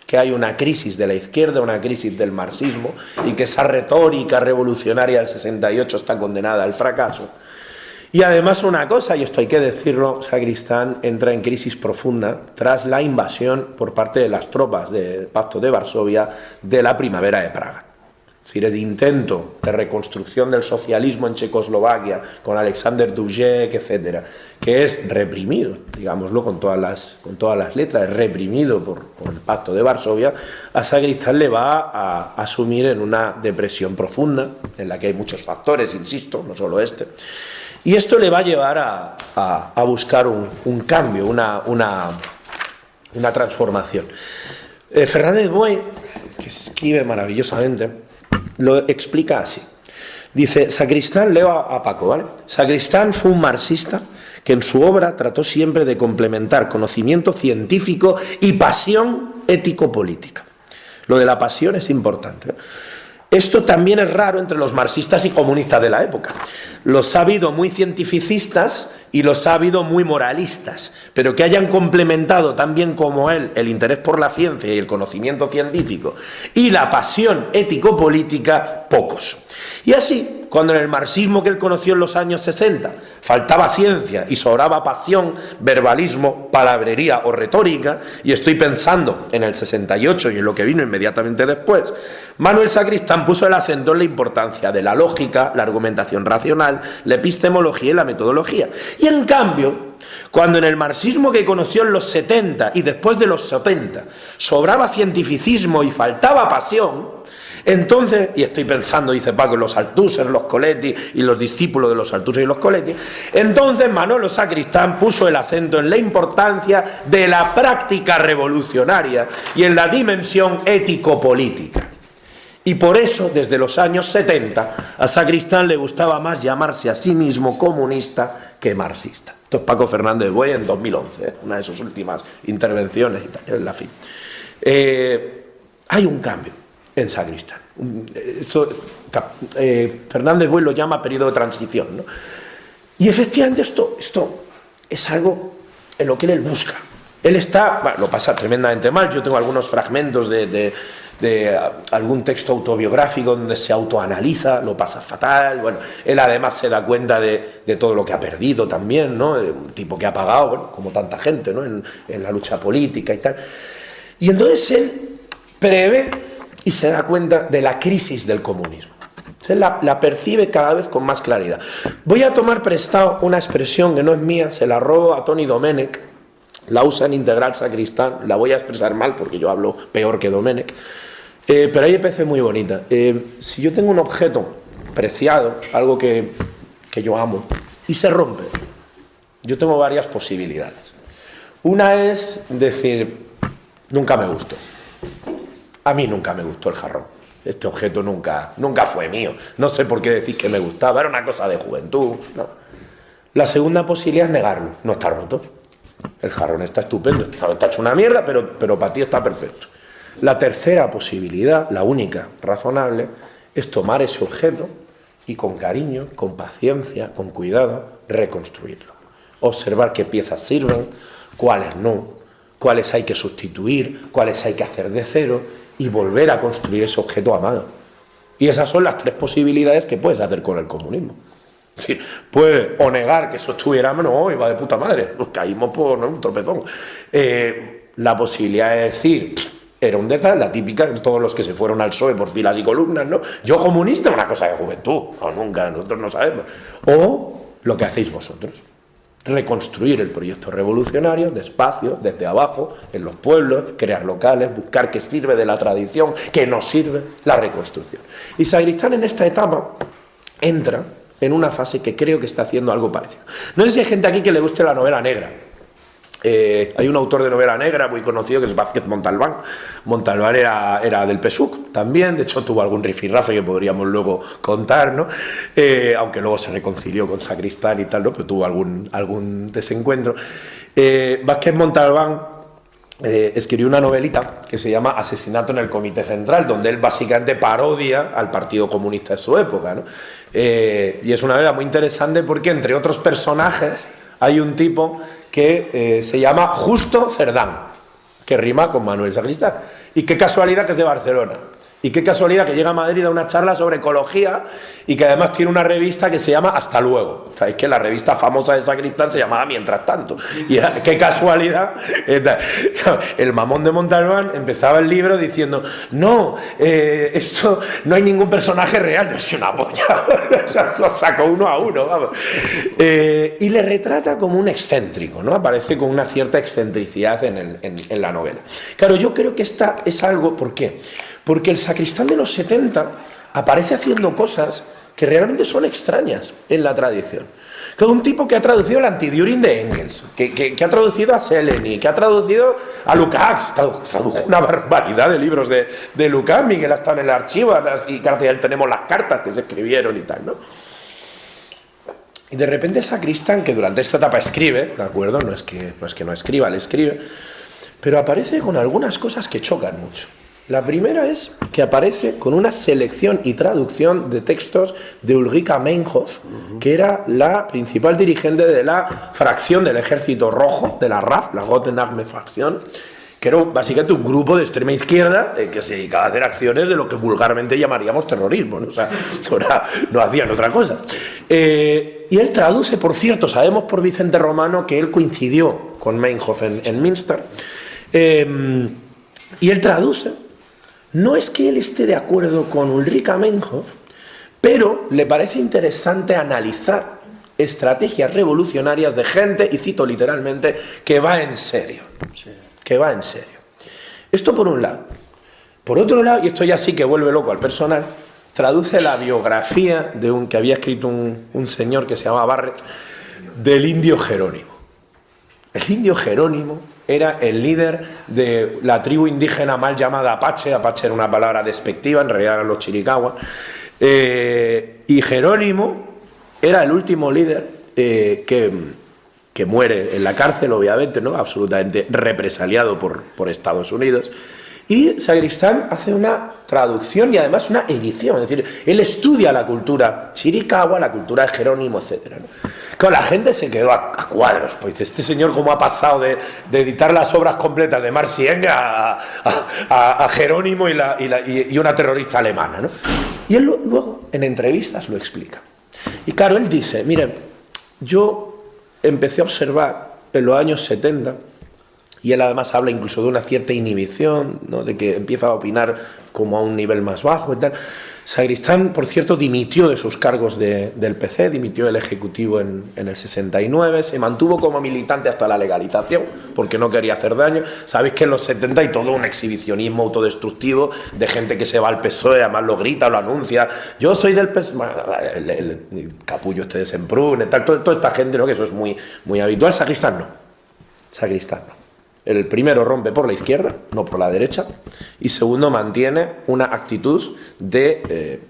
que hay una crisis de la izquierda, una crisis del marxismo, y que esa retórica revolucionaria del 68 está condenada al fracaso. Y además una cosa, y esto hay que decirlo, Sacristán entra en crisis profunda tras la invasión por parte de las tropas del Pacto de Varsovia de la Primavera de Praga. Es decir, el intento de reconstrucción del socialismo en Checoslovaquia con Alexander Dubček, etcétera, que es reprimido, digámoslo con todas las letras, es reprimido por el Pacto de Varsovia, a Sacristán le va a asumir en una depresión profunda, en la que hay muchos factores, insisto, no solo este, y esto le va a llevar a buscar un cambio, una transformación. Fernández Buey, que escribe maravillosamente, lo explica así. Dice, Sacristán, leo a Paco, ¿vale? Sacristán fue un marxista que en su obra trató siempre de complementar conocimiento científico y pasión ético-política. Lo de la pasión es importante, ¿eh? Esto también es raro entre los marxistas y comunistas de la época. Los ha habido muy cientificistas y los ha habido muy moralistas, pero que hayan complementado tan bien como él el interés por la ciencia y el conocimiento científico y la pasión ético-política, pocos. Y así, cuando en el marxismo que él conoció en los años 60 faltaba ciencia y sobraba pasión, verbalismo, palabrería o retórica, y estoy pensando en el 68 y en lo que vino inmediatamente después, Manuel Sacristán puso el acento en la importancia de la lógica, la argumentación racional, la epistemología y la metodología. Y en cambio, cuando en el marxismo que conoció en los 70 y después de los 70 sobraba cientificismo y faltaba pasión, entonces, y estoy pensando, dice Paco, en los Althusser, los Coletti y los discípulos de los Althusser y los Coletti, entonces Manolo Sacristán puso el acento en la importancia de la práctica revolucionaria y en la dimensión ético-política. Y por eso, desde los años 70, a Sacristán le gustaba más llamarse a sí mismo comunista que marxista. Esto es Paco Fernández Buey en 2011, una de sus últimas intervenciones y tal, en la fin. Hay un cambio en Sacristán. Fernández Buey lo llama periodo de transición, ¿no? Y efectivamente esto es algo en lo que él busca. Él está, bueno, lo pasa tremendamente mal. Yo tengo algunos fragmentos de algún texto autobiográfico donde se autoanaliza, lo pasa fatal. Bueno, él además se da cuenta de todo lo que ha perdido también, ¿no? Un tipo que ha pagado, bueno, como tanta gente, ¿no? En la lucha política y tal. Y entonces él prevé y se da cuenta de la crisis del comunismo. Él la percibe cada vez con más claridad. Voy a tomar prestado una expresión que no es mía, se la robo a Toni Domènech, la usa en Integral Sacristán, la voy a expresar mal porque yo hablo peor que Domènech, pero ahí me parece muy bonita. Si yo tengo un objeto preciado, algo que yo amo, y se rompe, yo tengo varias posibilidades. Una es decir, nunca me gustó. A mí nunca me gustó el jarrón. Este objeto nunca fue mío. No sé por qué decís que me gustaba, era una cosa de juventud, ¿no? La segunda posibilidad es negarlo. No está roto. El jarrón está estupendo, está hecho una mierda, pero para ti está perfecto. La tercera posibilidad, la única razonable, es tomar ese objeto y con cariño, con paciencia, con cuidado, reconstruirlo. Observar qué piezas sirven, cuáles no, cuáles hay que sustituir, cuáles hay que hacer de cero y volver a construir ese objeto amado. Y esas son las tres posibilidades que puedes hacer con el comunismo. Es decir, puedes o negar que eso estuviera, no, iba de puta madre, nos caímos por un tropezón. La posibilidad de decir, era un desastre, la típica, todos los que se fueron al PSOE por filas y columnas, ¿no? Yo comunista, una cosa de juventud, o nunca, nosotros no sabemos. O lo que hacéis vosotros. Reconstruir el proyecto revolucionario despacio, desde abajo, en los pueblos, crear locales, buscar qué sirve de la tradición, qué no sirve, la reconstrucción. Y Sacristán en esta etapa entra en una fase que creo que está haciendo algo parecido. No sé si hay gente aquí que le guste la novela negra. Hay un autor de novela negra muy conocido que es Vázquez Montalbán. Montalbán era del PSUC también, de hecho tuvo algún rifirrafe que podríamos luego contar, ¿no? Aunque luego se reconcilió con Sacristán y tal, ¿no? Pero tuvo algún desencuentro. Vázquez Montalbán escribió una novelita que se llama Asesinato en el Comité Central, donde él básicamente parodia al Partido Comunista de su época, ¿no? Y es una novela muy interesante porque, entre otros personajes, hay un tipo que se llama Justo Cerdán, que rima con Manuel Sacristán. Y qué casualidad que es de Barcelona. Y qué casualidad que llega a Madrid a una charla sobre ecología y que además tiene una revista que se llama Hasta Luego. Sabéis que la revista famosa de Sacristán se llamaba Mientras Tanto. Y qué casualidad. El mamón de Montalbán empezaba el libro diciendo: no, esto no hay ningún personaje real. Es una polla. Lo sacó uno a uno, vamos. Y le retrata como un excéntrico, ¿no? Aparece con una cierta excentricidad en la novela. Claro, yo creo que esta es algo. ¿Por qué? Porque el Sacristán de los 70 aparece haciendo cosas que realmente son extrañas en la tradición. Que un tipo que ha traducido el Antidiuring de Engels, que ha traducido a Seleni, que ha traducido a Lukács, tradujo una barbaridad de libros de Lukács. Miguel está en el archivo y gracias a él tenemos las cartas que se escribieron y tal, ¿no? Y de repente Sacristán, que durante esta etapa escribe, ¿de acuerdo? No es que no escriba, le escribe, pero aparece con algunas cosas que chocan mucho. La primera es que aparece con una selección y traducción de textos de Ulrika Meinhof, que era la principal dirigente de la fracción del Ejército Rojo, de la RAF, la Rote Armee Fraktion, que era básicamente un grupo de extrema izquierda que se dedicaba a hacer acciones de lo que vulgarmente llamaríamos terrorismo, ¿no? O sea, no hacían otra cosa. Y él traduce, por cierto, sabemos por Vicente Romano que él coincidió con Meinhof en Münster, y él traduce. No es que él esté de acuerdo con Ulrika Meinhof, pero le parece interesante analizar estrategias revolucionarias de gente, y cito literalmente, que va en serio. Que va en serio. Esto por un lado. Por otro lado, y esto ya sí que vuelve loco al personal, traduce la biografía de que había escrito un señor que se llamaba Barrett, del indio Jerónimo. El indio Jerónimo era el líder de la tribu indígena mal llamada Apache. Apache era una palabra despectiva, en realidad eran los chiricahuas. Y Jerónimo era el último líder que muere en la cárcel, obviamente, ¿no? Absolutamente represaliado por Estados Unidos. Y Sacristán hace una traducción y además una edición, es decir, él estudia la cultura chiricahua, la cultura de Jerónimo, etc., ¿no? Claro, la gente se quedó a cuadros, pues dice, este señor cómo ha pasado de editar las obras completas de Marcienga a Jerónimo y una terrorista alemana, ¿no? Y él luego en entrevistas lo explica. Y claro, él dice, miren, yo empecé a observar en los años 70, y él además habla incluso de una cierta inhibición, ¿no? De que empieza a opinar como a un nivel más bajo y tal. Sacristán, por cierto, dimitió de sus cargos del PC, dimitió del Ejecutivo en el 69, se mantuvo como militante hasta la legalización, porque no quería hacer daño. Sabéis que en los 70 hay todo un exhibicionismo autodestructivo de gente que se va al PSOE, además lo grita, lo anuncia, yo soy del PSOE, bueno, el capullo este de Semprún, tal, toda esta gente, ¿no? Que eso es muy, muy habitual. Sacristán no. Sacristán no. El primero rompe por la izquierda, no por la derecha, y segundo mantiene una actitud de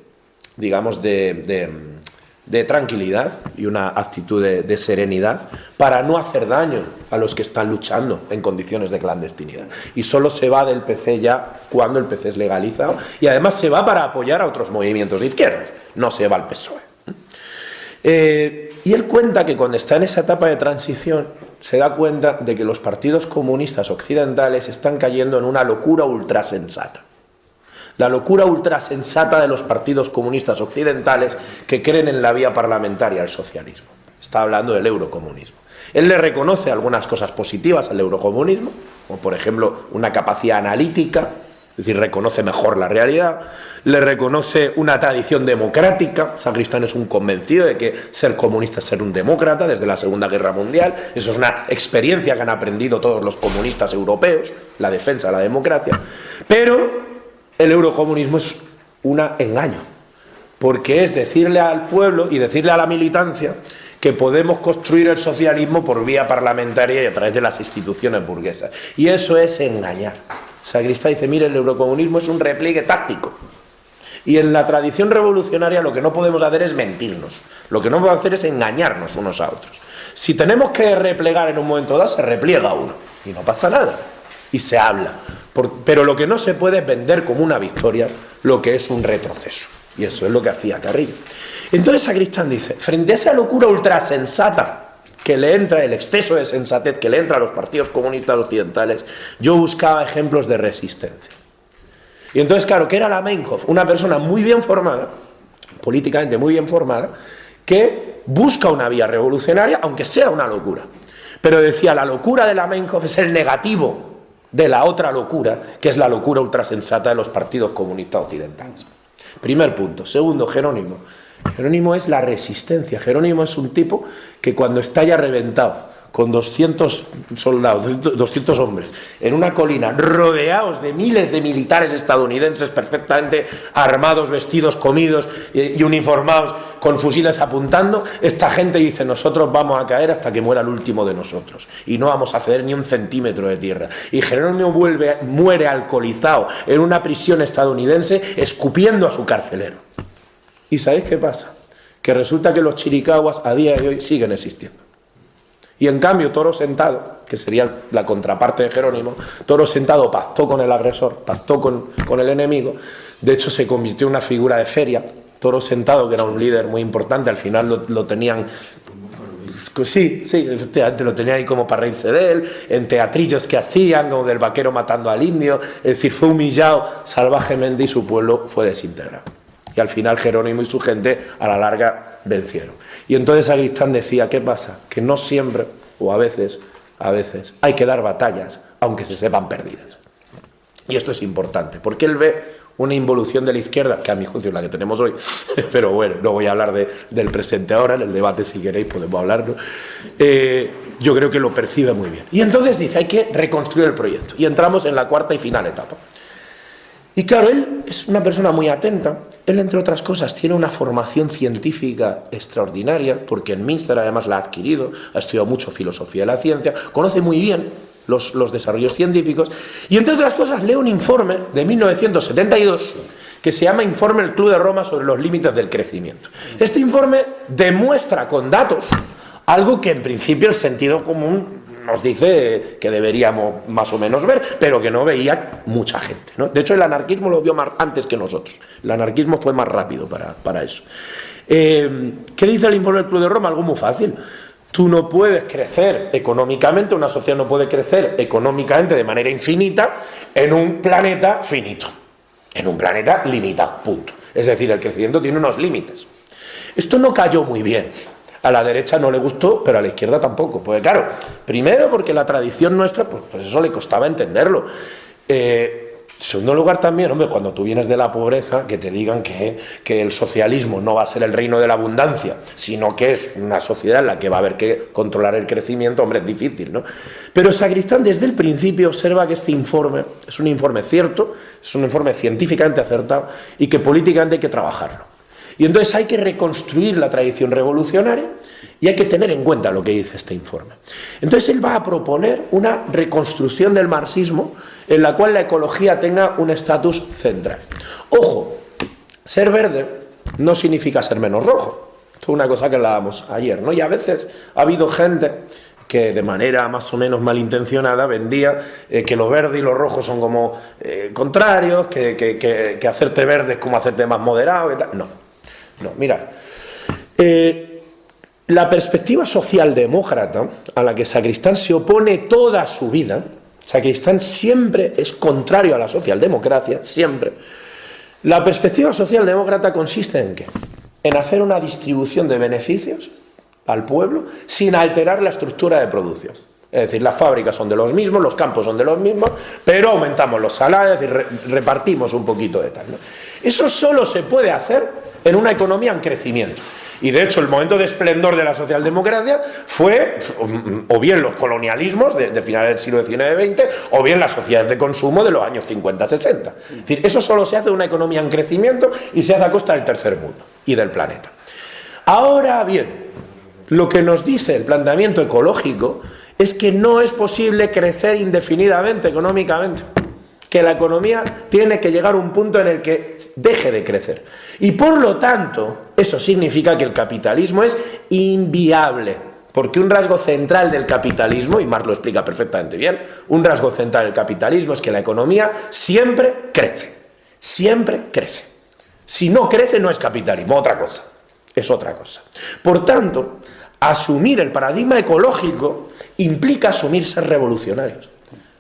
tranquilidad y una actitud de serenidad para no hacer daño a los que están luchando en condiciones de clandestinidad. Y solo se va del PC ya cuando el PC es legalizado, y además se va para apoyar a otros movimientos de izquierdas, no se va al PSOE. Y él cuenta que cuando está en esa etapa de transición se da cuenta de que los partidos comunistas occidentales están cayendo en una locura ultrasensata. La locura ultrasensata de los partidos comunistas occidentales que creen en la vía parlamentaria al socialismo. Está hablando del eurocomunismo. Él le reconoce algunas cosas positivas al eurocomunismo, como por ejemplo una capacidad analítica, es decir, reconoce mejor la realidad, le reconoce una tradición democrática. Sacristán es un convencido de que ser comunista es ser un demócrata desde la Segunda Guerra Mundial. Eso es una experiencia que han aprendido todos los comunistas europeos, la defensa de la democracia. Pero el eurocomunismo es un engaño, porque es decirle al pueblo y decirle a la militancia que podemos construir el socialismo por vía parlamentaria y a través de las instituciones burguesas. Y eso es engañar. Sacristán dice, mire, el eurocomunismo es un repliegue táctico. Y en la tradición revolucionaria lo que no podemos hacer es mentirnos. Lo que no podemos hacer es engañarnos unos a otros. Si tenemos que replegar en un momento dado, se repliega uno. Y no pasa nada. Y se habla. Pero lo que no se puede es vender como una victoria lo que es un retroceso. Y eso es lo que hacía Carrillo. Entonces Sacristán dice, frente a esa locura ultrasensata que le entra, el exceso de sensatez que le entra a los partidos comunistas occidentales, yo buscaba ejemplos de resistencia. Y entonces, claro, ¿qué era la Meinhof? Una persona muy bien formada, políticamente muy bien formada, que busca una vía revolucionaria, aunque sea una locura. Pero decía, la locura de la Meinhof es el negativo de la otra locura, que es la locura ultrasensata de los partidos comunistas occidentales. Primer punto. Segundo, Jerónimo. Jerónimo es la resistencia. Jerónimo es un tipo que cuando está ya reventado, con 200 soldados, 200 hombres, en una colina, rodeados de miles de militares estadounidenses perfectamente armados, vestidos, comidos y uniformados, con fusiles apuntando, esta gente dice, nosotros vamos a caer hasta que muera el último de nosotros, y no vamos a ceder ni un centímetro de tierra. Y Jerónimo muere alcoholizado en una prisión estadounidense, escupiendo a su carcelero. ¿Y sabéis qué pasa? Que resulta que los chiricahuas a día de hoy siguen existiendo. Y en cambio Toro Sentado, que sería la contraparte de Jerónimo, Toro Sentado pactó con el agresor, pactó con el enemigo, de hecho se convirtió en una figura de feria. Toro Sentado, que era un líder muy importante, al final lo tenían... Sí, efectivamente, lo tenían ahí como para reírse de él, en teatrillos que hacían, como del vaquero matando al indio, es decir, fue humillado salvajemente y su pueblo fue desintegrado. Y al final Jerónimo y su gente a la larga vencieron. Y entonces Sacristán decía, ¿qué pasa? Que no siempre, o a veces, hay que dar batallas, aunque se sepan perdidas. Y esto es importante, porque él ve una involución de la izquierda, que a mi juicio es la que tenemos hoy, pero bueno, no voy a hablar del presente ahora, en el debate si queréis podemos hablarlo. Yo creo que lo percibe muy bien. Y entonces dice, hay que reconstruir el proyecto. Y entramos en la cuarta y final etapa. Y claro, él es una persona muy atenta. Él, entre otras cosas, tiene una formación científica extraordinaria, porque en Münster además la ha adquirido, ha estudiado mucho filosofía de la ciencia, conoce muy bien los desarrollos científicos, y entre otras cosas lee un informe de 1972 que se llama Informe del Club de Roma sobre los límites del crecimiento. Este informe demuestra con datos algo que en principio el sentido común nos dice que deberíamos más o menos ver, pero que no veía mucha gente, ¿no? De hecho, el anarquismo lo vio más antes que nosotros. El anarquismo fue más rápido para eso. ¿Qué dice el informe del Club de Roma? Algo muy fácil. Tú no puedes crecer económicamente, una sociedad no puede crecer económicamente de manera infinita en un planeta finito, en un planeta limitado, punto. Es decir, el crecimiento tiene unos límites. Esto no cayó muy bien. A la derecha no le gustó, pero a la izquierda tampoco. Pues claro, primero porque la tradición nuestra, pues eso le costaba entenderlo. Segundo lugar también, hombre, cuando tú vienes de la pobreza, que te digan que el socialismo no va a ser el reino de la abundancia, sino que es una sociedad en la que va a haber que controlar el crecimiento, hombre, es difícil, ¿no? Pero Sacristán desde el principio observa que este informe es un informe cierto, es un informe científicamente acertado y que políticamente hay que trabajarlo. Y entonces hay que reconstruir la tradición revolucionaria y hay que tener en cuenta lo que dice este informe. Entonces él va a proponer una reconstrucción del marxismo en la cual la ecología tenga un estatus central. Ojo, ser verde no significa ser menos rojo. Esto es una cosa que hablábamos ayer, ¿no? Y a veces ha habido gente que de manera más o menos malintencionada vendía que lo verde y lo rojo son como contrarios, que hacerte verde es como hacerte más moderado y tal. No, mirad, la perspectiva socialdemócrata a la que Sacristán se opone toda su vida, Sacristán siempre es contrario a la socialdemocracia, siempre. La perspectiva socialdemócrata consiste ¿en qué? En hacer una distribución de beneficios al pueblo sin alterar la estructura de producción. Es decir, las fábricas son de los mismos, los campos son de los mismos, pero aumentamos los salarios y repartimos un poquito de tal, ¿no? Eso solo se puede hacer en una economía en crecimiento. Y de hecho el momento de esplendor de la socialdemocracia fue o bien los colonialismos de finales del siglo XIX-XX o bien las sociedades de consumo de los años 50-60. Es decir, eso solo se hace en una economía en crecimiento y se hace a costa del tercer mundo y del planeta. Ahora bien, lo que nos dice el planteamiento ecológico es que no es posible crecer indefinidamente económicamente, que la economía tiene que llegar a un punto en el que deje de crecer. Y por lo tanto, eso significa que el capitalismo es inviable, porque un rasgo central del capitalismo, y Marx lo explica perfectamente bien, un rasgo central del capitalismo es que la economía siempre crece, siempre crece. Si no crece no es capitalismo, otra cosa, es otra cosa. Por tanto, asumir el paradigma ecológico implica asumir ser revolucionarios.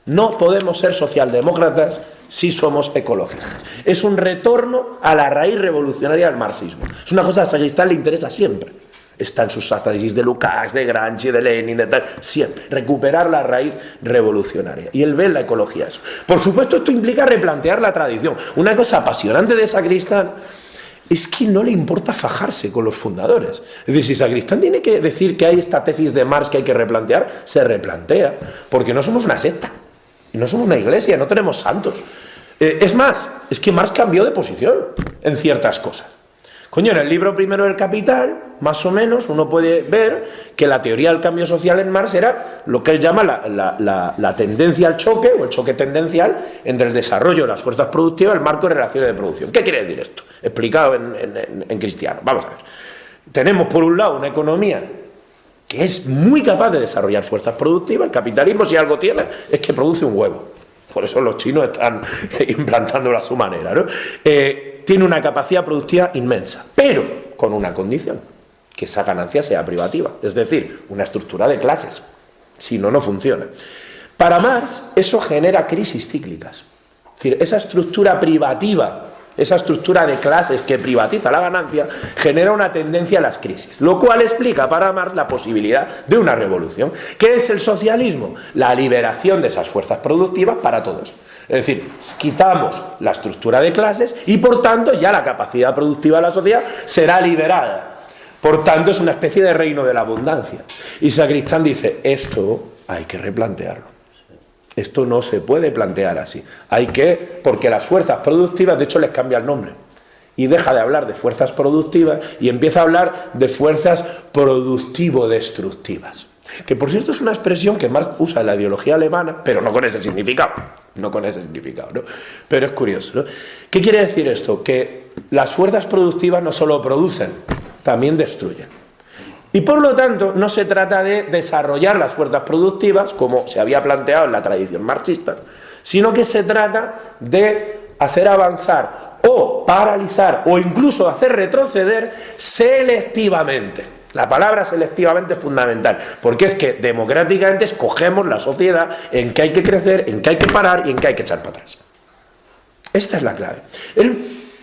No podemos ser socialdemócratas si somos ecologistas. Es un retorno a la raíz revolucionaria del marxismo. Es una cosa que a Sacristán le interesa siempre. Está en sus análisis de Lukács, de Gramsci, de Lenin, de tal. Siempre. Recuperar la raíz revolucionaria. Y él ve en la ecología eso. Por supuesto, esto implica replantear la tradición. Una cosa apasionante de Sacristán es que no le importa fajarse con los fundadores. Es decir, si Sacristán tiene que decir que hay esta tesis de Marx que hay que replantear, se replantea. Porque no somos una secta. No somos una iglesia, no tenemos santos. Es más, es que Marx cambió de posición en ciertas cosas. Coño, en el libro primero del Capital, más o menos, uno puede ver que la teoría del cambio social en Marx era lo que él llama la tendencia al choque, o el choque tendencial, entre el desarrollo de las fuerzas productivas y el marco de relaciones de producción. ¿Qué quiere decir esto? Explicado en cristiano. Vamos a ver. Tenemos, por un lado, una economía que es muy capaz de desarrollar fuerzas productivas. El capitalismo, si algo tiene, es que produce un huevo. Por eso los chinos están implantándolo a su manera, ¿no? Tiene una capacidad productiva inmensa, pero con una condición, que esa ganancia sea privativa, es decir, una estructura de clases. Si no, no funciona. Para Marx, eso genera crisis cíclicas. Es decir, esa estructura privativa, esa estructura de clases que privatiza la ganancia, genera una tendencia a las crisis, lo cual explica para Marx la posibilidad de una revolución. ¿Qué es el socialismo? La liberación de esas fuerzas productivas para todos. Es decir, quitamos la estructura de clases y por tanto ya la capacidad productiva de la sociedad será liberada. Por tanto es una especie de reino de la abundancia. Y Sacristán dice, esto hay que replantearlo. Esto no se puede plantear así. Porque las fuerzas productivas, de hecho les cambia el nombre. Y deja de hablar de fuerzas productivas y empieza a hablar de fuerzas productivo-destructivas. Que por cierto es una expresión que Marx usa en la ideología alemana, pero no con ese significado. No con ese significado, ¿no? Pero es curioso, ¿no? ¿Qué quiere decir esto? Que las fuerzas productivas no solo producen, también destruyen. Y por lo tanto no se trata de desarrollar las fuerzas productivas como se había planteado en la tradición marxista, sino que se trata de hacer avanzar o paralizar o incluso hacer retroceder selectivamente. La palabra selectivamente es fundamental, porque es que democráticamente escogemos la sociedad en que hay que crecer, en que hay que parar y en que hay que echar para atrás. Esta es la clave.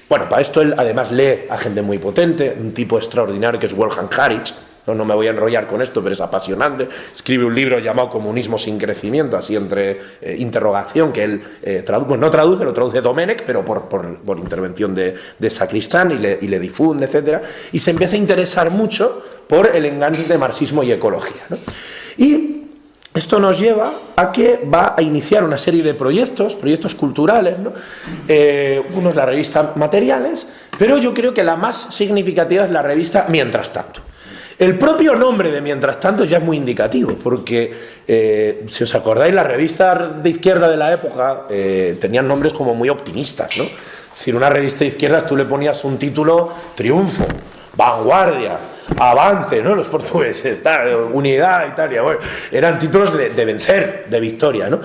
Para esto él además lee a gente muy potente, un tipo extraordinario que es Wolfgang Hartwig. No me voy a enrollar con esto, pero es apasionante. Escribe un libro llamado Comunismo sin crecimiento, así entre interrogación, que él no traduce, lo traduce Domenech, pero por intervención de Sacristán y le difunde, etc. Y se empieza a interesar mucho por el enganche de marxismo y ecología, ¿no? Y esto nos lleva a que va a iniciar una serie de proyectos culturales, ¿no? Uno es la revista Materiales, pero yo creo que la más significativa es la revista Mientras Tanto. El propio nombre de Mientras Tanto ya es muy indicativo, porque si os acordáis, las revistas de izquierda de la época tenían nombres como muy optimistas, ¿no? Es decir, una revista de izquierdas tú le ponías un título Triunfo, Vanguardia, Avance, ¿no? Los portugueses, Unidad, Italia, bueno, eran títulos de vencer, de victoria, ¿no?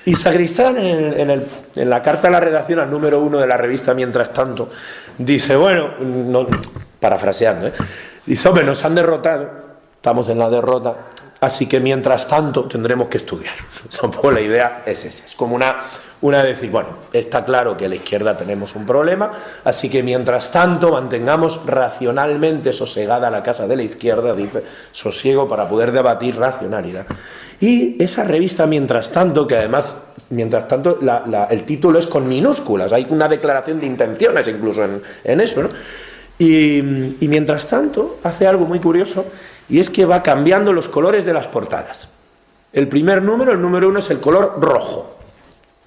Y Sacristán en la carta a la redacción al número 1 de la revista Mientras Tanto dice, parafraseando, dice, hombre, nos han derrotado, estamos en la derrota, así que mientras tanto tendremos que estudiar. O sea, un poco la idea es esa, es como una de decir, bueno, está claro que a la izquierda tenemos un problema, así que mientras tanto mantengamos racionalmente sosegada la casa de la izquierda, dice, sosiego para poder debatir racionalidad. Y esa revista Mientras Tanto, que además, mientras tanto, el título es con minúsculas, hay una declaración de intenciones incluso en eso, ¿no? Y mientras tanto hace algo muy curioso, y es que va cambiando los colores de las portadas. El primer número, el número 1, es el color rojo.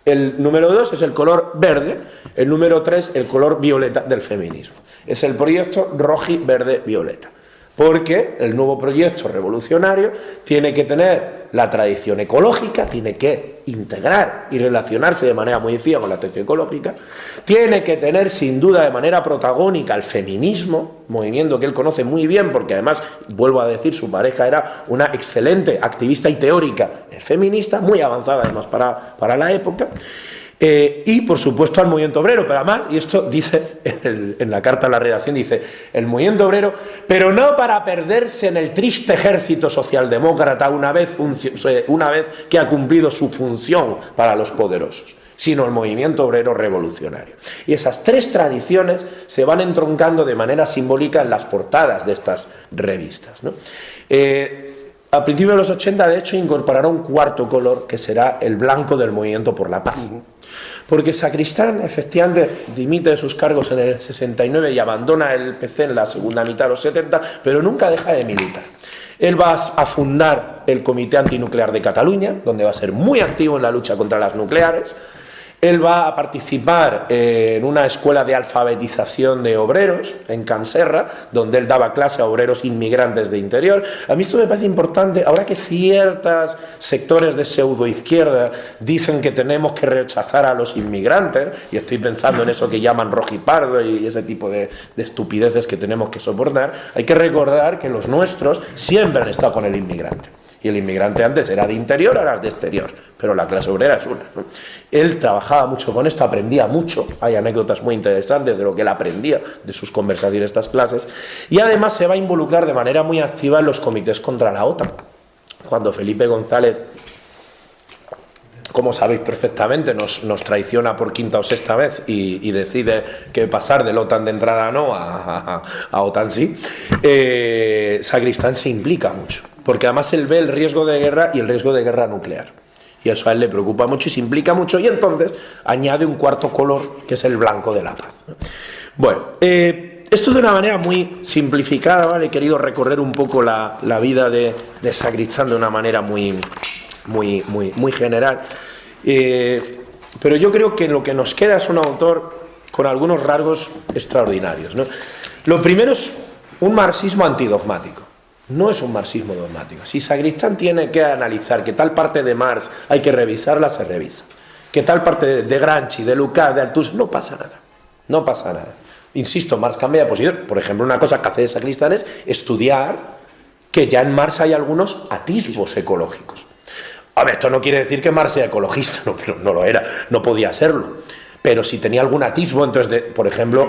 El número 2 es el color verde. El número 3, el color violeta del feminismo. Es el proyecto Roji Verde Violeta. porque el nuevo proyecto revolucionario tiene que tener la tradición ecológica, tiene que integrar y relacionarse de manera muy eficaz con la tradición ecológica, tiene que tener sin duda de manera protagónica el feminismo, movimiento que él conoce muy bien porque además, vuelvo a decir, su pareja era una excelente activista y teórica feminista, muy avanzada además para la época. Y por supuesto al movimiento obrero, pero además, y esto dice en la carta a la redacción, dice el movimiento obrero, pero no para perderse en el triste ejército socialdemócrata una vez que ha cumplido su función para los poderosos, sino el movimiento obrero revolucionario. Y esas tres tradiciones se van entroncando de manera simbólica en las portadas de estas revistas, ¿no? A principios de los 80, de hecho, incorporará un cuarto color, que será el blanco del movimiento por la paz. Porque Sacristán, efectivamente, dimite de sus cargos en el 69 y abandona el PC en la segunda mitad de los 70, pero nunca deja de militar. Él va a fundar el Comité Antinuclear de Cataluña, donde va a ser muy activo en la lucha contra las nucleares. Él va a participar en una escuela de alfabetización de obreros en Can Serra, donde él daba clase a obreros inmigrantes de interior. A mí esto me parece importante, ahora que ciertos sectores de pseudoizquierda dicen que tenemos que rechazar a los inmigrantes, y estoy pensando en eso que llaman rojipardo y ese tipo de estupideces que tenemos que soportar, hay que recordar que los nuestros siempre han estado con el inmigrante. Y el inmigrante antes era de interior, ahora es de exterior, pero la clase obrera es una, ¿no? Él trabajaba mucho con esto, aprendía mucho, hay anécdotas muy interesantes de lo que él aprendía de sus conversaciones en estas clases, y además se va a involucrar de manera muy activa en los comités contra la OTAN. Cuando Felipe González, como sabéis perfectamente, nos traiciona por quinta o sexta vez y decide que pasar del OTAN de entrada no a OTAN sí, Sacristán se implica mucho, porque además él ve el riesgo de guerra y el riesgo de guerra nuclear. Y eso a él le preocupa mucho y se implica mucho, y entonces añade un cuarto color, que es el blanco de la paz. Bueno, esto de una manera muy simplificada, ¿vale? He querido recorrer un poco la vida de Sacristán de una manera muy general. Pero yo creo que lo que nos queda es un autor con algunos rasgos extraordinarios, ¿no? Lo primero es un marxismo antidogmático. No es un marxismo dogmático. Si Sacristán tiene que analizar que tal parte de Marx hay que revisarla, se revisa. Que tal parte de Gramsci, de Lukács, de Althusser, no pasa nada. No pasa nada. Insisto, Marx cambia de posición. Por ejemplo, una cosa que hace Sacristán es estudiar que ya en Marx hay algunos atisbos ecológicos. A ver, esto no quiere decir que Marx sea ecologista, no lo era, no podía serlo. Pero si tenía algún atisbo, entonces, por ejemplo,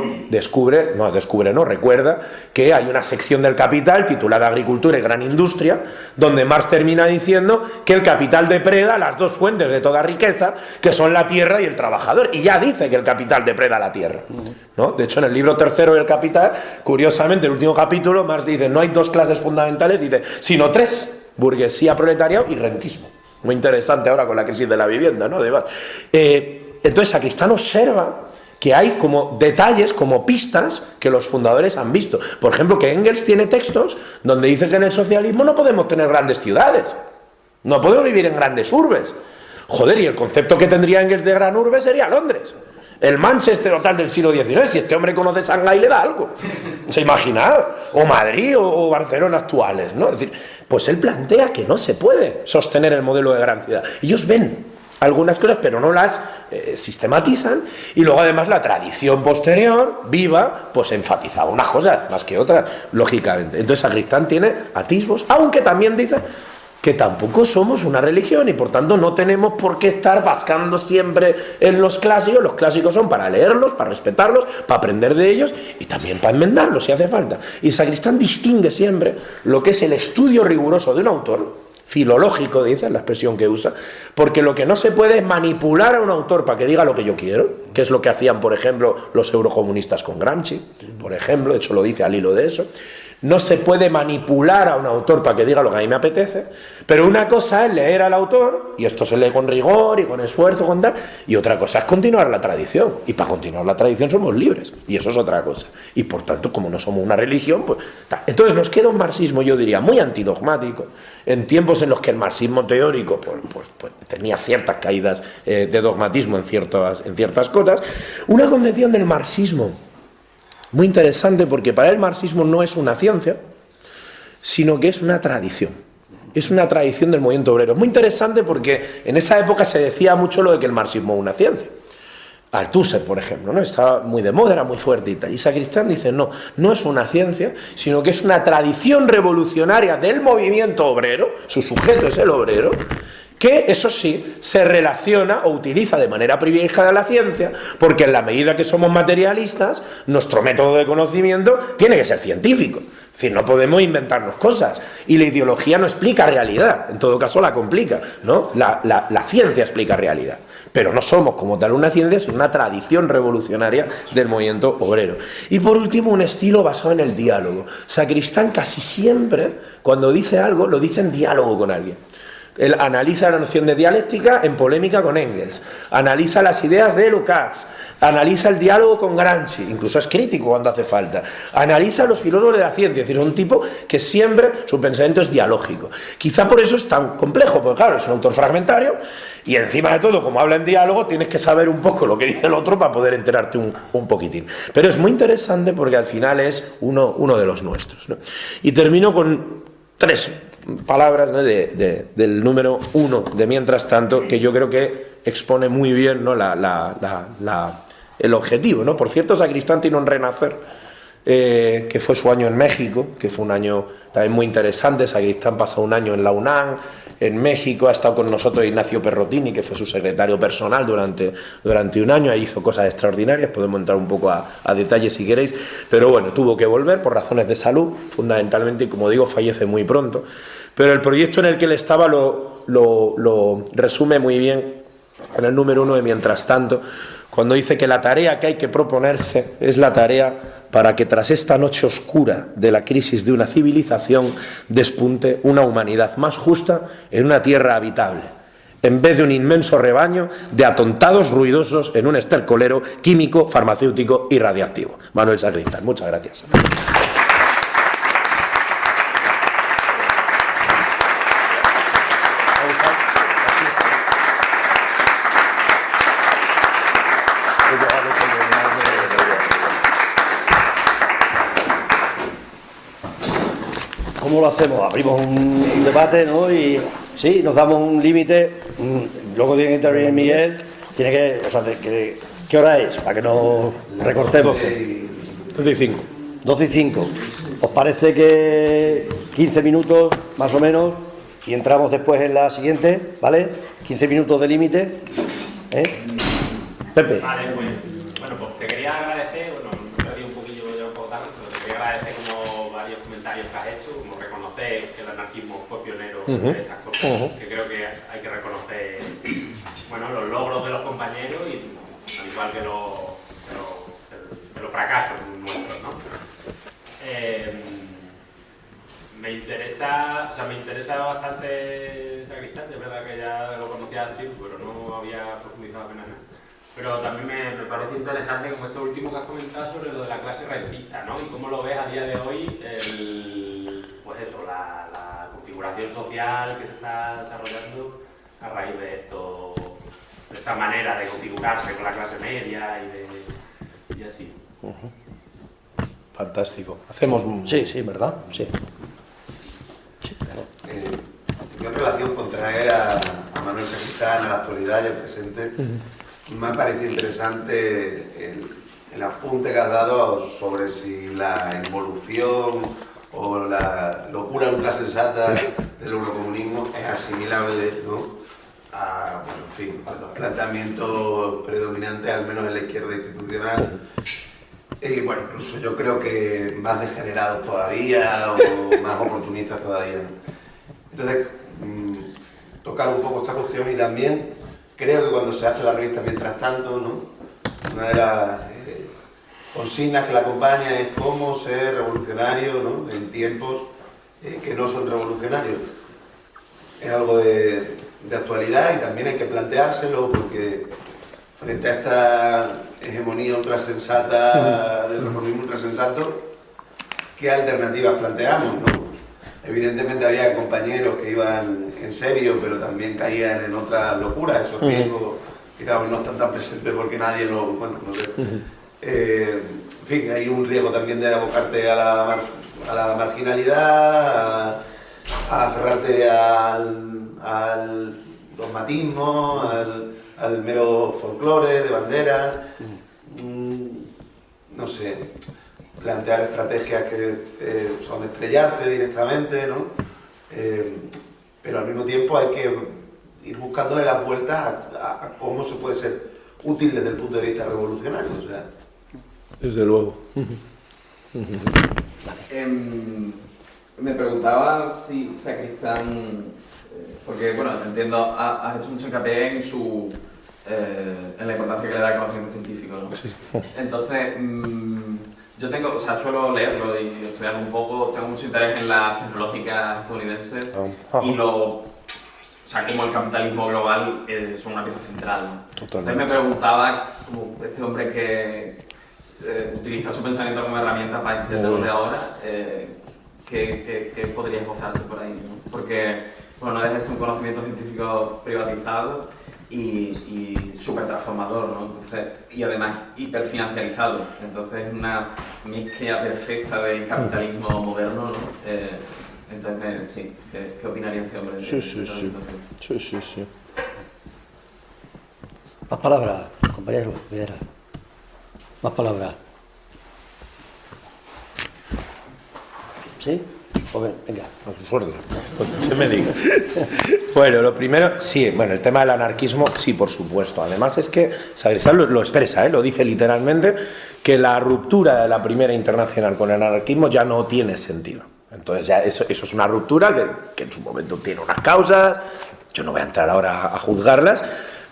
recuerda que hay una sección del Capital titulada Agricultura y Gran Industria, donde Marx termina diciendo que el capital depreda las dos fuentes de toda riqueza, que son la tierra y el trabajador. Y ya dice que el capital depreda la tierra, ¿no? De hecho, en el libro tercero del Capital, curiosamente, el último capítulo, Marx dice, no hay dos clases fundamentales, dice, sino tres: burguesía, proletariado y rentismo. Muy interesante ahora con la crisis de la vivienda, ¿no? Entonces Sacristán observa que hay como detalles, como pistas que los fundadores han visto. Por ejemplo, que Engels tiene textos donde dice que en el socialismo no podemos tener grandes ciudades, no podemos vivir en grandes urbes. Joder, y el concepto que tendría Engels de gran urbe sería Londres, el Manchester o tal del siglo XIX. Si este hombre conoce Shanghái, le da algo. ¿Se imagina? O Madrid o Barcelona actuales, ¿no? Es decir, pues él plantea que no se puede sostener el modelo de gran ciudad. Ellos ven algunas cosas, pero no las sistematizan, y luego además la tradición posterior, viva, pues enfatizaba unas cosas más que otras, lógicamente. Entonces Sacristán tiene atisbos, aunque también dice que tampoco somos una religión y por tanto no tenemos por qué estar bascando siempre en los clásicos son para leerlos, para respetarlos, para aprender de ellos y también para enmendarlos si hace falta. Y Sacristán distingue siempre lo que es el estudio riguroso de un autor, filológico, dice, la expresión que usa, porque lo que no se puede es manipular a un autor para que diga lo que yo quiero, que es lo que hacían, por ejemplo, los eurocomunistas con Gramsci, por ejemplo, de hecho lo dice al hilo de eso. No se puede manipular a un autor para que diga lo que a mí me apetece, pero una cosa es leer al autor, y esto se lee con rigor y con esfuerzo, con tal, y otra cosa es continuar la tradición, y para continuar la tradición somos libres, y eso es otra cosa, y por tanto, como no somos una religión, pues tal. Entonces nos queda un marxismo, yo diría, muy antidogmático, en tiempos en los que el marxismo teórico pues tenía ciertas caídas de dogmatismo en ciertas cosas, una concepción del marxismo muy interesante, porque para él el marxismo no es una ciencia, sino que es una tradición. Es una tradición del movimiento obrero. Es muy interesante porque en esa época se decía mucho lo de que el marxismo es una ciencia. Althusser, por ejemplo, ¿no? Estaba muy de moda, era muy fuerte y tal. Y Sacristán dice, no, no es una ciencia, sino que es una tradición revolucionaria del movimiento obrero, su sujeto es el obrero, que, eso sí, se relaciona o utiliza de manera privilegiada la ciencia, porque en la medida que somos materialistas, nuestro método de conocimiento tiene que ser científico. Es decir, no podemos inventarnos cosas. Y la ideología no explica realidad, en todo caso la complica, ¿no? La ciencia explica realidad. Pero no somos como tal una ciencia, sino una tradición revolucionaria del movimiento obrero. Y por último, un estilo basado en el diálogo. Sacristán casi siempre, cuando dice algo, lo dice en diálogo con alguien. Él analiza la noción de dialéctica en polémica con Engels, analiza las ideas de Lukács, analiza el diálogo con Gramsci, incluso es crítico cuando hace falta, analiza a los filósofos de la ciencia, es decir, es un tipo que siempre su pensamiento es dialógico. Quizá por eso es tan complejo, porque claro, es un autor fragmentario y encima de todo, como habla en diálogo, tienes que saber un poco lo que dice el otro para poder enterarte un poquitín. Pero es muy interesante porque al final es uno de los nuestros, ¿no? Y termino con 3 palabras, ¿no? del número 1 de Mientras Tanto, que yo creo que expone muy bien, ¿no? el objetivo, ¿no? Por cierto, Sacristán tiene un renacer, que fue su año en México, que fue un año también muy interesante. Sacristán pasó un año en la UNAM, en México, ha estado con nosotros Ignacio Perrotini, que fue su secretario personal durante un año, ahí hizo cosas extraordinarias, podemos entrar un poco a detalles si queréis, pero bueno, tuvo que volver por razones de salud, fundamentalmente, y como digo, fallece muy pronto, pero el proyecto en el que él estaba lo resume muy bien en el número 1 de Mientras Tanto, cuando dice que la tarea que hay que proponerse es la tarea para que tras esta noche oscura de la crisis de una civilización despunte una humanidad más justa en una tierra habitable, en vez de un inmenso rebaño de atontados ruidosos en un estercolero químico, farmacéutico y radiactivo. Manuel Sacristán, muchas gracias. ¿Cómo lo hacemos? Abrimos un debate, ¿no? Y sí, nos damos un límite. Luego tiene que intervenir Miguel. Tiene que, o sea, ¿qué hora es? Para que no recortemos. 12 y 5. 12 y 5. ¿Os parece que 15 minutos más o menos? Y entramos después en la siguiente, ¿vale? 15 minutos de límite. Pepe. Vale, pues, bueno, pues te quería agradecer, bueno, me he un poquillo ya un poco tarde, pero te quería agradecer como varios comentarios que has hecho, como reconocer que el anarquismo fue pionero de estas cosas, que creo que hay que reconocer, bueno, los logros de los compañeros y al igual que los fracasos nuestros, ¿no? Me interesa bastante Sacristán, es verdad que ya lo conocía antes, pero no había profundizado apenas nada. Pero también me parece interesante como esto último que has comentado sobre lo de la clase rentista, ¿no? Y cómo lo ves a día de hoy, pues eso, la configuración social que se está desarrollando a raíz de esto, de esta manera de configurarse con la clase media y así. Fantástico. Hacemos un... Sí, ¿verdad? Sí. Yo en relación con traer a Manuel Sacristán a la actualidad y al presente, me ha parecido interesante el apunte que has dado sobre si la involución o la locura ultrasensata del eurocomunismo es asimilable, ¿no?, a, bueno, en fin, a los planteamientos predominantes, al menos en la izquierda institucional. Y bueno, incluso yo creo que más degenerados todavía o más oportunistas todavía, ¿no? Entonces, tocar un poco esta cuestión, y también creo que cuando se hace la revista Mientras Tanto, ¿no?, una de las consignas que la acompaña es cómo ser revolucionario, ¿no?, en tiempos que no son revolucionarios. Es algo de actualidad y también hay que planteárselo, porque frente a esta hegemonía ultrasensata del reformismo ultrasensato, ¿qué alternativas planteamos, no? Evidentemente había compañeros que iban en serio, pero también caían en otras locuras. Esos riesgos quizás no están tan presentes porque nadie lo... Bueno, no sé. En fin, hay un riesgo también de abocarte a la marginalidad, a aferrarte al dogmatismo, al mero folclore de banderas, no sé, plantear estrategias que son estrellarte directamente, ¿no? Pero al mismo tiempo hay que ir buscándole las vueltas a cómo se puede ser útil desde el punto de vista revolucionario. O sea. Desde luego. Me preguntaba si Sacristán, porque bueno, entiendo, has hecho mucho hincapié en la importancia que le da el conocimiento científico, ¿no? Sí. Entonces, yo tengo, o sea, suelo leerlo y estudiarlo un poco, tengo mucho interés en las tecnológicas estadounidenses y o sea, como el capitalismo global son una pieza central, ¿no? Totalmente. Entonces me preguntaba, como este hombre que utiliza su pensamiento como herramienta para entenderlo de ahora, ¿qué podría esbozarse por ahí, ¿no? Porque, bueno, no deja de ser un conocimiento científico privatizado y súper transformador, ¿no? Entonces, y además hiperfinancializado. Entonces, una mezcla perfecta del capitalismo moderno, ¿no? Entonces, sí, ¿qué opinaría este hombre? Sí. Más palabras, compañero, Videra. Más palabras. ¿Sí? Pues venga. A sus órdenes. Pues usted me diga. Bueno, lo primero, sí, bueno, el tema del anarquismo, sí, por supuesto. Además es que Sacristán lo expresa, lo dice literalmente, que la ruptura de la Primera Internacional con el anarquismo ya no tiene sentido. Entonces ya eso es una ruptura que en su momento tiene unas causas, yo no voy a entrar ahora a juzgarlas,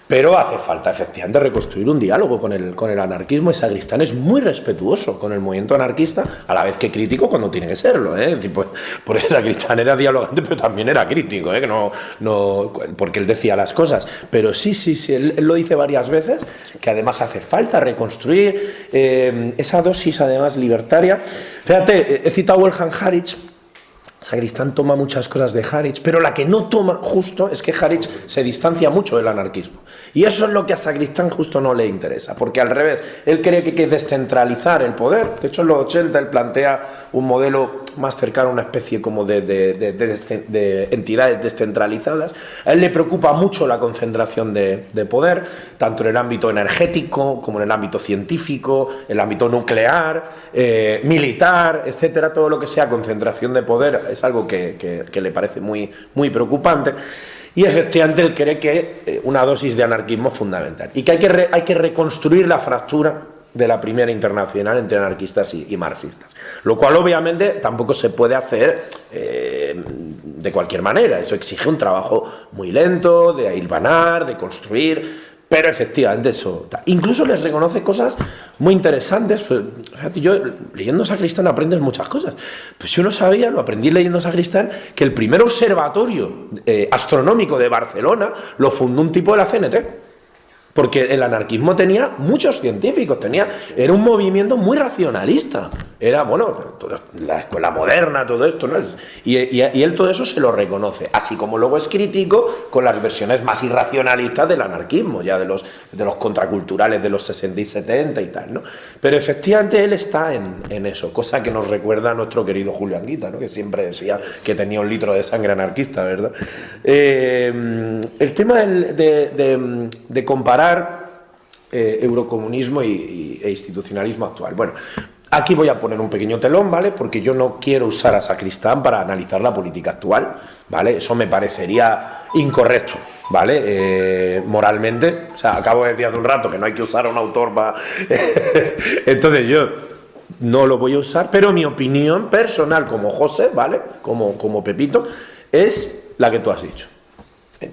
pero hace falta efectivamente reconstruir un diálogo con el anarquismo, y Sacristán es muy respetuoso con el movimiento anarquista, a la vez que crítico cuando tiene que serlo, Es decir, pues, porque Sacristán era dialogante, pero también era crítico, que no, porque él decía las cosas. Pero sí, él lo dice varias veces, que además hace falta reconstruir esa dosis además libertaria. Fíjate, he citado a Wilhelm Harich. Sacristán toma muchas cosas de Harich, pero la que no toma justo es que Harich se distancia mucho del anarquismo. Y eso es lo que a Sacristán justo no le interesa, porque al revés, él cree que hay que descentralizar el poder. De hecho, en los 80 él plantea un modelo más cercano a una especie como de entidades descentralizadas. A él le preocupa mucho la concentración de poder, tanto en el ámbito energético como en el ámbito científico, el ámbito nuclear, militar, etcétera. Todo lo que sea concentración de poder es algo que le parece muy, muy preocupante, y efectivamente él cree que una dosis de anarquismo es fundamental y que hay que reconstruir la fractura de la Primera Internacional entre anarquistas y marxistas, lo cual obviamente tampoco se puede hacer de cualquier manera. Eso exige un trabajo muy lento, de hilvanar, de construir. Pero efectivamente eso, incluso les reconoce cosas muy interesantes. Pues, fíjate, yo leyendo Sacristán aprendes muchas cosas. Pues yo no sabía, lo aprendí leyendo Sacristán, que el primer observatorio astronómico de Barcelona lo fundó un tipo de la CNT. Porque el anarquismo tenía muchos científicos, era un movimiento muy racionalista. Era, bueno, la escuela moderna, todo esto, ¿no? Y él todo eso se lo reconoce. Así como luego es crítico con las versiones más irracionalistas del anarquismo, ya de los contraculturales de los 60 y 70 y tal, ¿no? Pero efectivamente él está en eso, cosa que nos recuerda a nuestro querido Julio Anguita, ¿no? Que siempre decía que tenía un litro de sangre anarquista, ¿verdad? El tema de comparar eurocomunismo e institucionalismo actual. Bueno, aquí voy a poner un pequeño telón, ¿vale? Porque yo no quiero usar a Sacristán para analizar la política actual, ¿vale? Eso me parecería incorrecto, ¿vale? Moralmente. O sea, acabo de decir hace un rato que no hay que usar a un autor para... Entonces yo no lo voy a usar, pero mi opinión personal como José, ¿vale? Como Pepito, es la que tú has dicho.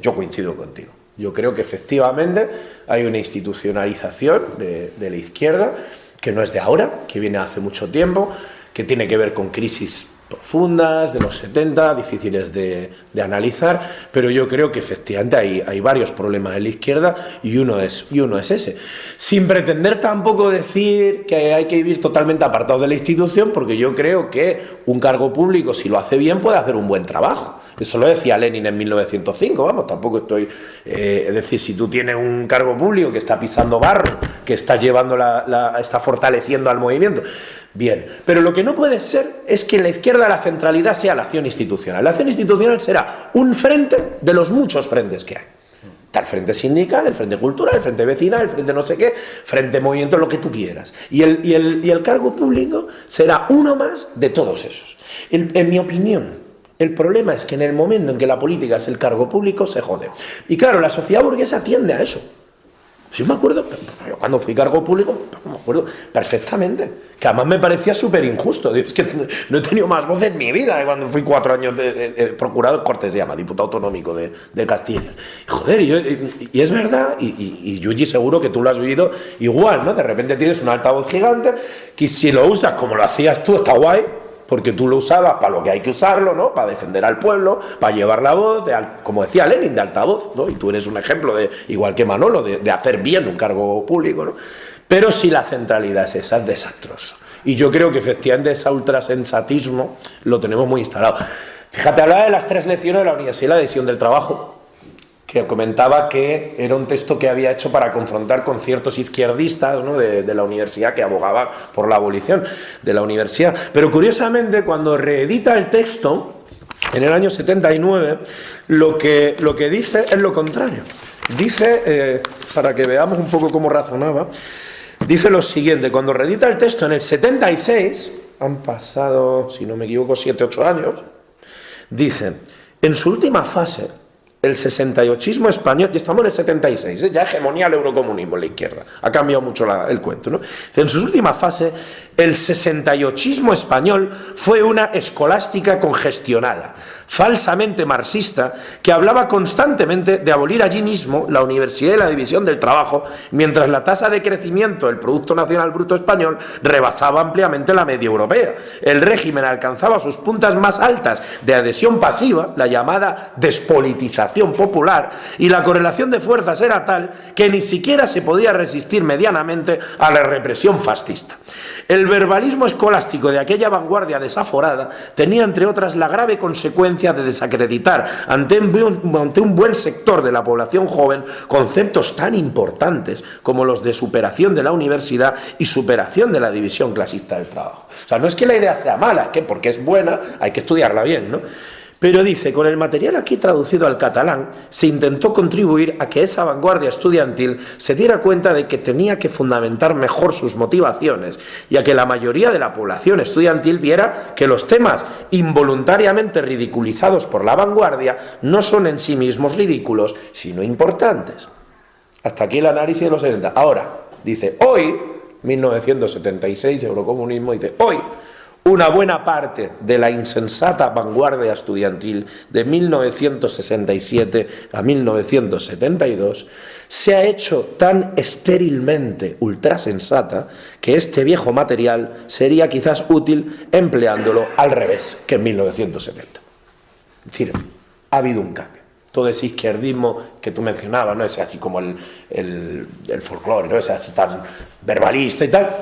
Yo coincido contigo. Yo creo que efectivamente hay una institucionalización de la izquierda que no es de ahora, que viene hace mucho tiempo, que tiene que ver con crisis profundas, de los 70, difíciles de analizar, pero yo creo que efectivamente hay varios problemas en la izquierda y uno es ese. Sin pretender tampoco decir que hay que vivir totalmente apartado de la institución, porque yo creo que un cargo público, si lo hace bien, puede hacer un buen trabajo. Eso lo decía Lenin en 1905, vamos, tampoco estoy... es decir, si tú tienes un cargo público que está pisando barro, que está llevando está fortaleciendo al movimiento, bien, pero lo que no puede ser es que en la izquierda la centralidad sea la acción institucional. La acción institucional será un frente de los muchos frentes que hay. Está el frente sindical, el frente cultural, el frente vecinal, el frente no sé qué, frente movimiento, lo que tú quieras. Y el cargo público será uno más de todos esos. En mi opinión, el problema es que en el momento en que la política es el cargo público, se jode. Y claro, la sociedad burguesa tiende a eso. Yo me acuerdo, yo cuando fui cargo público, me acuerdo perfectamente, que además me parecía súper injusto. Es que no he tenido más voz en mi vida de cuando fui 4 años de procurador Cortes, se llama, diputado autonómico de Castilla. Y joder, y es verdad, y Yuji, seguro que tú lo has vivido igual, ¿no? De repente tienes un altavoz gigante, que si lo usas como lo hacías tú, está guay, porque tú lo usabas para lo que hay que usarlo, ¿no? Para defender al pueblo, para llevar la voz, como decía Lenin, de altavoz, ¿no? Y tú eres un ejemplo, igual que Manolo, de hacer bien un cargo público, ¿no? Pero si la centralidad es esa, es desastroso. Y yo creo que efectivamente ese ultrasensatismo lo tenemos muy instalado. Fíjate, hablaba de las 3 lecciones de la Universidad de la División del Trabajo, que comentaba que era un texto que había hecho para confrontar con ciertos izquierdistas, ¿no? de la universidad, que abogaban por la abolición de la universidad. Pero curiosamente, cuando reedita el texto, en el año 79, lo que dice es lo contrario. Dice, para que veamos un poco cómo razonaba, dice lo siguiente: cuando reedita el texto en el 76, han pasado, si no me equivoco, 7 u 8 años, dice, en su última fase, el 68ismo español, y estamos en el 76, ya hegemonía el eurocomunismo en la izquierda, ha cambiado mucho el cuento, ¿no? En su última fase, el 68ismo español fue una escolástica congestionada, falsamente marxista, que hablaba constantemente de abolir allí mismo la Universidad y la División del Trabajo, mientras la tasa de crecimiento del Producto Nacional Bruto español rebasaba ampliamente la media europea. El régimen alcanzaba sus puntas más altas de adhesión pasiva, la llamada despolitización popular, y la correlación de fuerzas era tal que ni siquiera se podía resistir medianamente a la represión fascista. El verbalismo escolástico de aquella vanguardia desaforada tenía, entre otras, la grave consecuencia de desacreditar ante un buen sector de la población joven conceptos tan importantes como los de superación de la universidad y superación de la división clasista del trabajo. O sea, no es que la idea sea mala, es que porque es buena hay que estudiarla bien, ¿no? Pero dice, con el material aquí traducido al catalán, se intentó contribuir a que esa vanguardia estudiantil se diera cuenta de que tenía que fundamentar mejor sus motivaciones y a que la mayoría de la población estudiantil viera que los temas involuntariamente ridiculizados por la vanguardia no son en sí mismos ridículos, sino importantes. Hasta aquí el análisis de los 70. Ahora, dice, hoy, 1976, eurocomunismo, dice, hoy, una buena parte de la insensata vanguardia estudiantil de 1967 a 1972 se ha hecho tan estérilmente ultrasensata que este viejo material sería quizás útil empleándolo al revés que en 1970. Es decir, ha habido un cambio. Todo ese izquierdismo que tú mencionabas, ¿no? Ese así como el folclore, ¿no? Ese así tan verbalista y tal,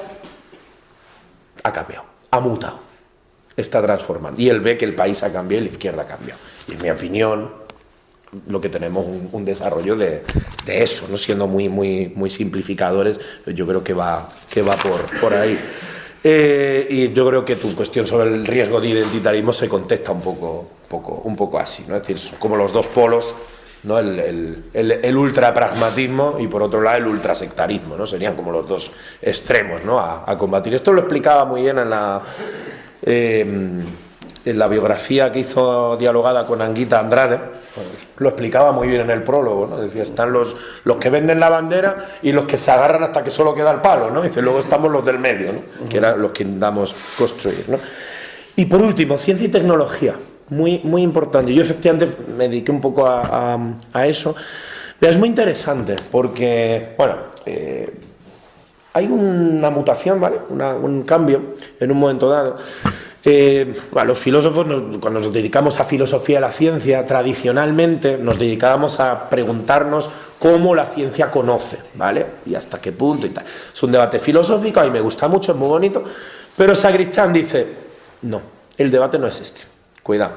ha cambiado. Ha mutado, está transformando. Y él ve que el país ha cambiado y la izquierda ha cambiado. Y en mi opinión, lo que tenemos un desarrollo de eso, no siendo muy simplificadores, yo creo que va por ahí. Y yo creo que tu cuestión sobre el riesgo de identitarismo se contesta un poco así, ¿no? Es decir, son como los dos polos, ¿no? El ultrapragmatismo y por otro lado el ultrasectarismo, ¿no? Serían como los dos extremos, ¿no? a combatir. Esto lo explicaba muy bien en la biografía que hizo dialogada con Anguita Andrade, lo explicaba muy bien en el prólogo, ¿no? Decía, están los que venden la bandera y los que se agarran hasta que solo queda el palo, ¿no? Dice, luego estamos los del medio, ¿no? Que eran los que intentamos construir, ¿no? Y por último, ciencia y tecnología. Muy importante. Yo efectivamente me dediqué un poco a eso. Pero es muy interesante porque, bueno, hay una mutación, ¿vale? Un cambio en un momento dado Los filósofos, cuando nos dedicamos a filosofía de la ciencia, tradicionalmente nos dedicábamos a preguntarnos cómo la ciencia conoce, ¿vale? Y hasta qué punto y tal. Es un debate filosófico, a mí me gusta mucho, es muy bonito, pero Sacristán dice, no, el debate no es este, cuidado.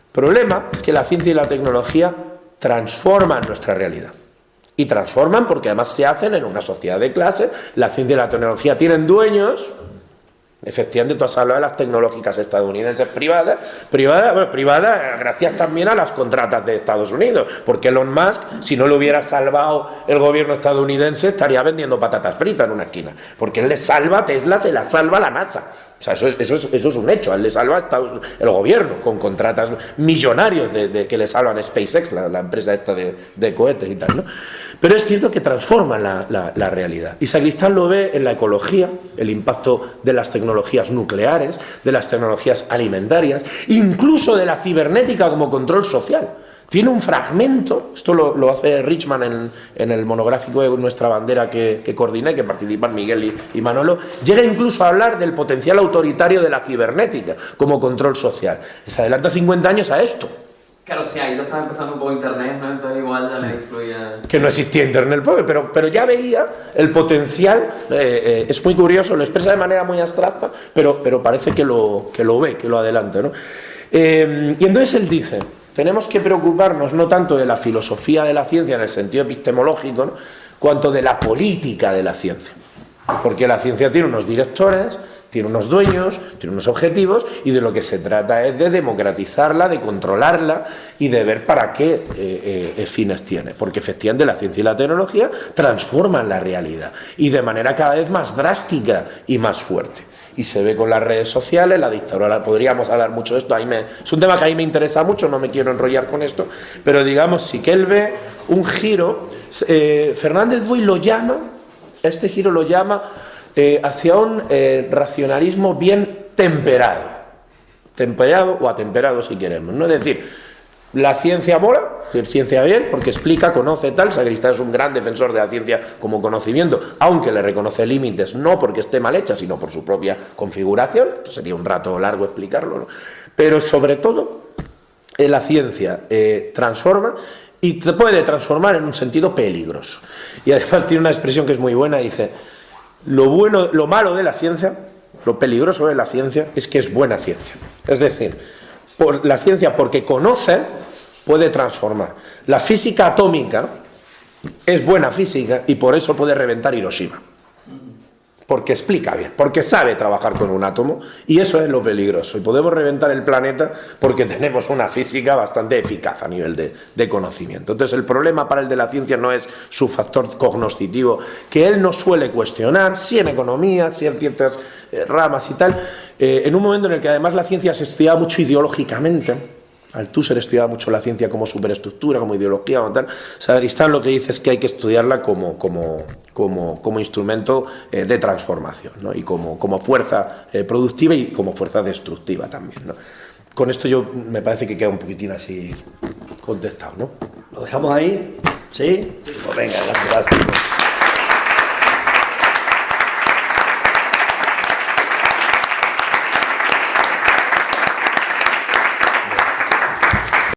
El problema es que la ciencia y la tecnología transforman nuestra realidad. Y transforman porque además se hacen en una sociedad de clase, la ciencia y la tecnología tienen dueños. Efectivamente, tú has hablado de las tecnológicas estadounidenses privadas gracias también a las contratas de Estados Unidos, porque Elon Musk, si no lo hubiera salvado el gobierno estadounidense, estaría vendiendo patatas fritas en una esquina, porque él le salva a Tesla, se la salva a la NASA. O sea, eso es un hecho, él le salva a el gobierno con contratas millonarios que le salvan a SpaceX, la empresa esta de cohetes y tal, ¿no? Pero es cierto que transforman la realidad. Y Sacristán lo ve en la ecología, el impacto de las tecnologías nucleares, de las tecnologías alimentarias, incluso de la cibernética como control social. Tiene un fragmento, esto lo hace Richman en el monográfico de Nuestra Bandera que coordiné, que participan Miguel y Manolo, llega incluso a hablar del potencial autoritario de la cibernética como control social. Se adelanta 50 años a esto. Claro, sí, ahí ya estaba empezando un poco Internet, ¿no? Entonces igual ya le influía... Que no existía Internet, pero ya veía el potencial, es muy curioso, lo expresa de manera muy abstracta, pero parece que lo ve, que lo adelanta, ¿no? Y entonces él dice... Tenemos que preocuparnos no tanto de la filosofía de la ciencia en el sentido epistemológico, ¿no?, cuanto de la política de la ciencia. Porque la ciencia tiene unos directores, tiene unos dueños, tiene unos objetivos, y de lo que se trata es de democratizarla, de controlarla y de ver para qué fines tiene. Porque efectivamente la ciencia y la tecnología transforman la realidad y de manera cada vez más drástica y más fuerte. Y se ve con las redes sociales, la dictadura, podríamos hablar mucho de esto, es un tema que a mí me interesa mucho, no me quiero enrollar con esto, pero digamos, sí que él ve un giro, Fernández Buey lo llama, este giro lo llama hacia un racionalismo bien temperado o atemperado si queremos, ¿no? Es decir, la ciencia mola, ciencia bien, porque explica, conoce tal. Sacristán es un gran defensor de la ciencia como conocimiento, aunque le reconoce límites, no porque esté mal hecha, sino por su propia configuración. Esto sería un rato largo explicarlo, ¿no? Pero sobre todo, la ciencia transforma y te puede transformar en un sentido peligroso. Y además tiene una expresión que es muy buena, dice, lo malo de la ciencia, lo peligroso de la ciencia es que es buena ciencia. Es decir, la ciencia, porque conoce, puede transformar. La física atómica es buena física y por eso puede reventar Hiroshima. Porque explica bien, porque sabe trabajar con un átomo, y eso es lo peligroso. Y podemos reventar el planeta porque tenemos una física bastante eficaz a nivel de conocimiento. Entonces el problema para el de la ciencia no es su factor cognoscitivo, que él no suele cuestionar, sí en economía, sí en ciertas ramas y tal, en un momento en el que además la ciencia se estudia mucho ideológicamente. Althusser estudiaba mucho la ciencia como superestructura, como ideología, como tal. Sacristán lo que dice es que hay que estudiarla como instrumento de transformación, ¿no? Y como fuerza productiva y como fuerza destructiva también, ¿no? Con esto yo me parece que queda un poquitín así contestado, ¿no? ¿Lo dejamos ahí? ¿Sí? Pues venga, gracias.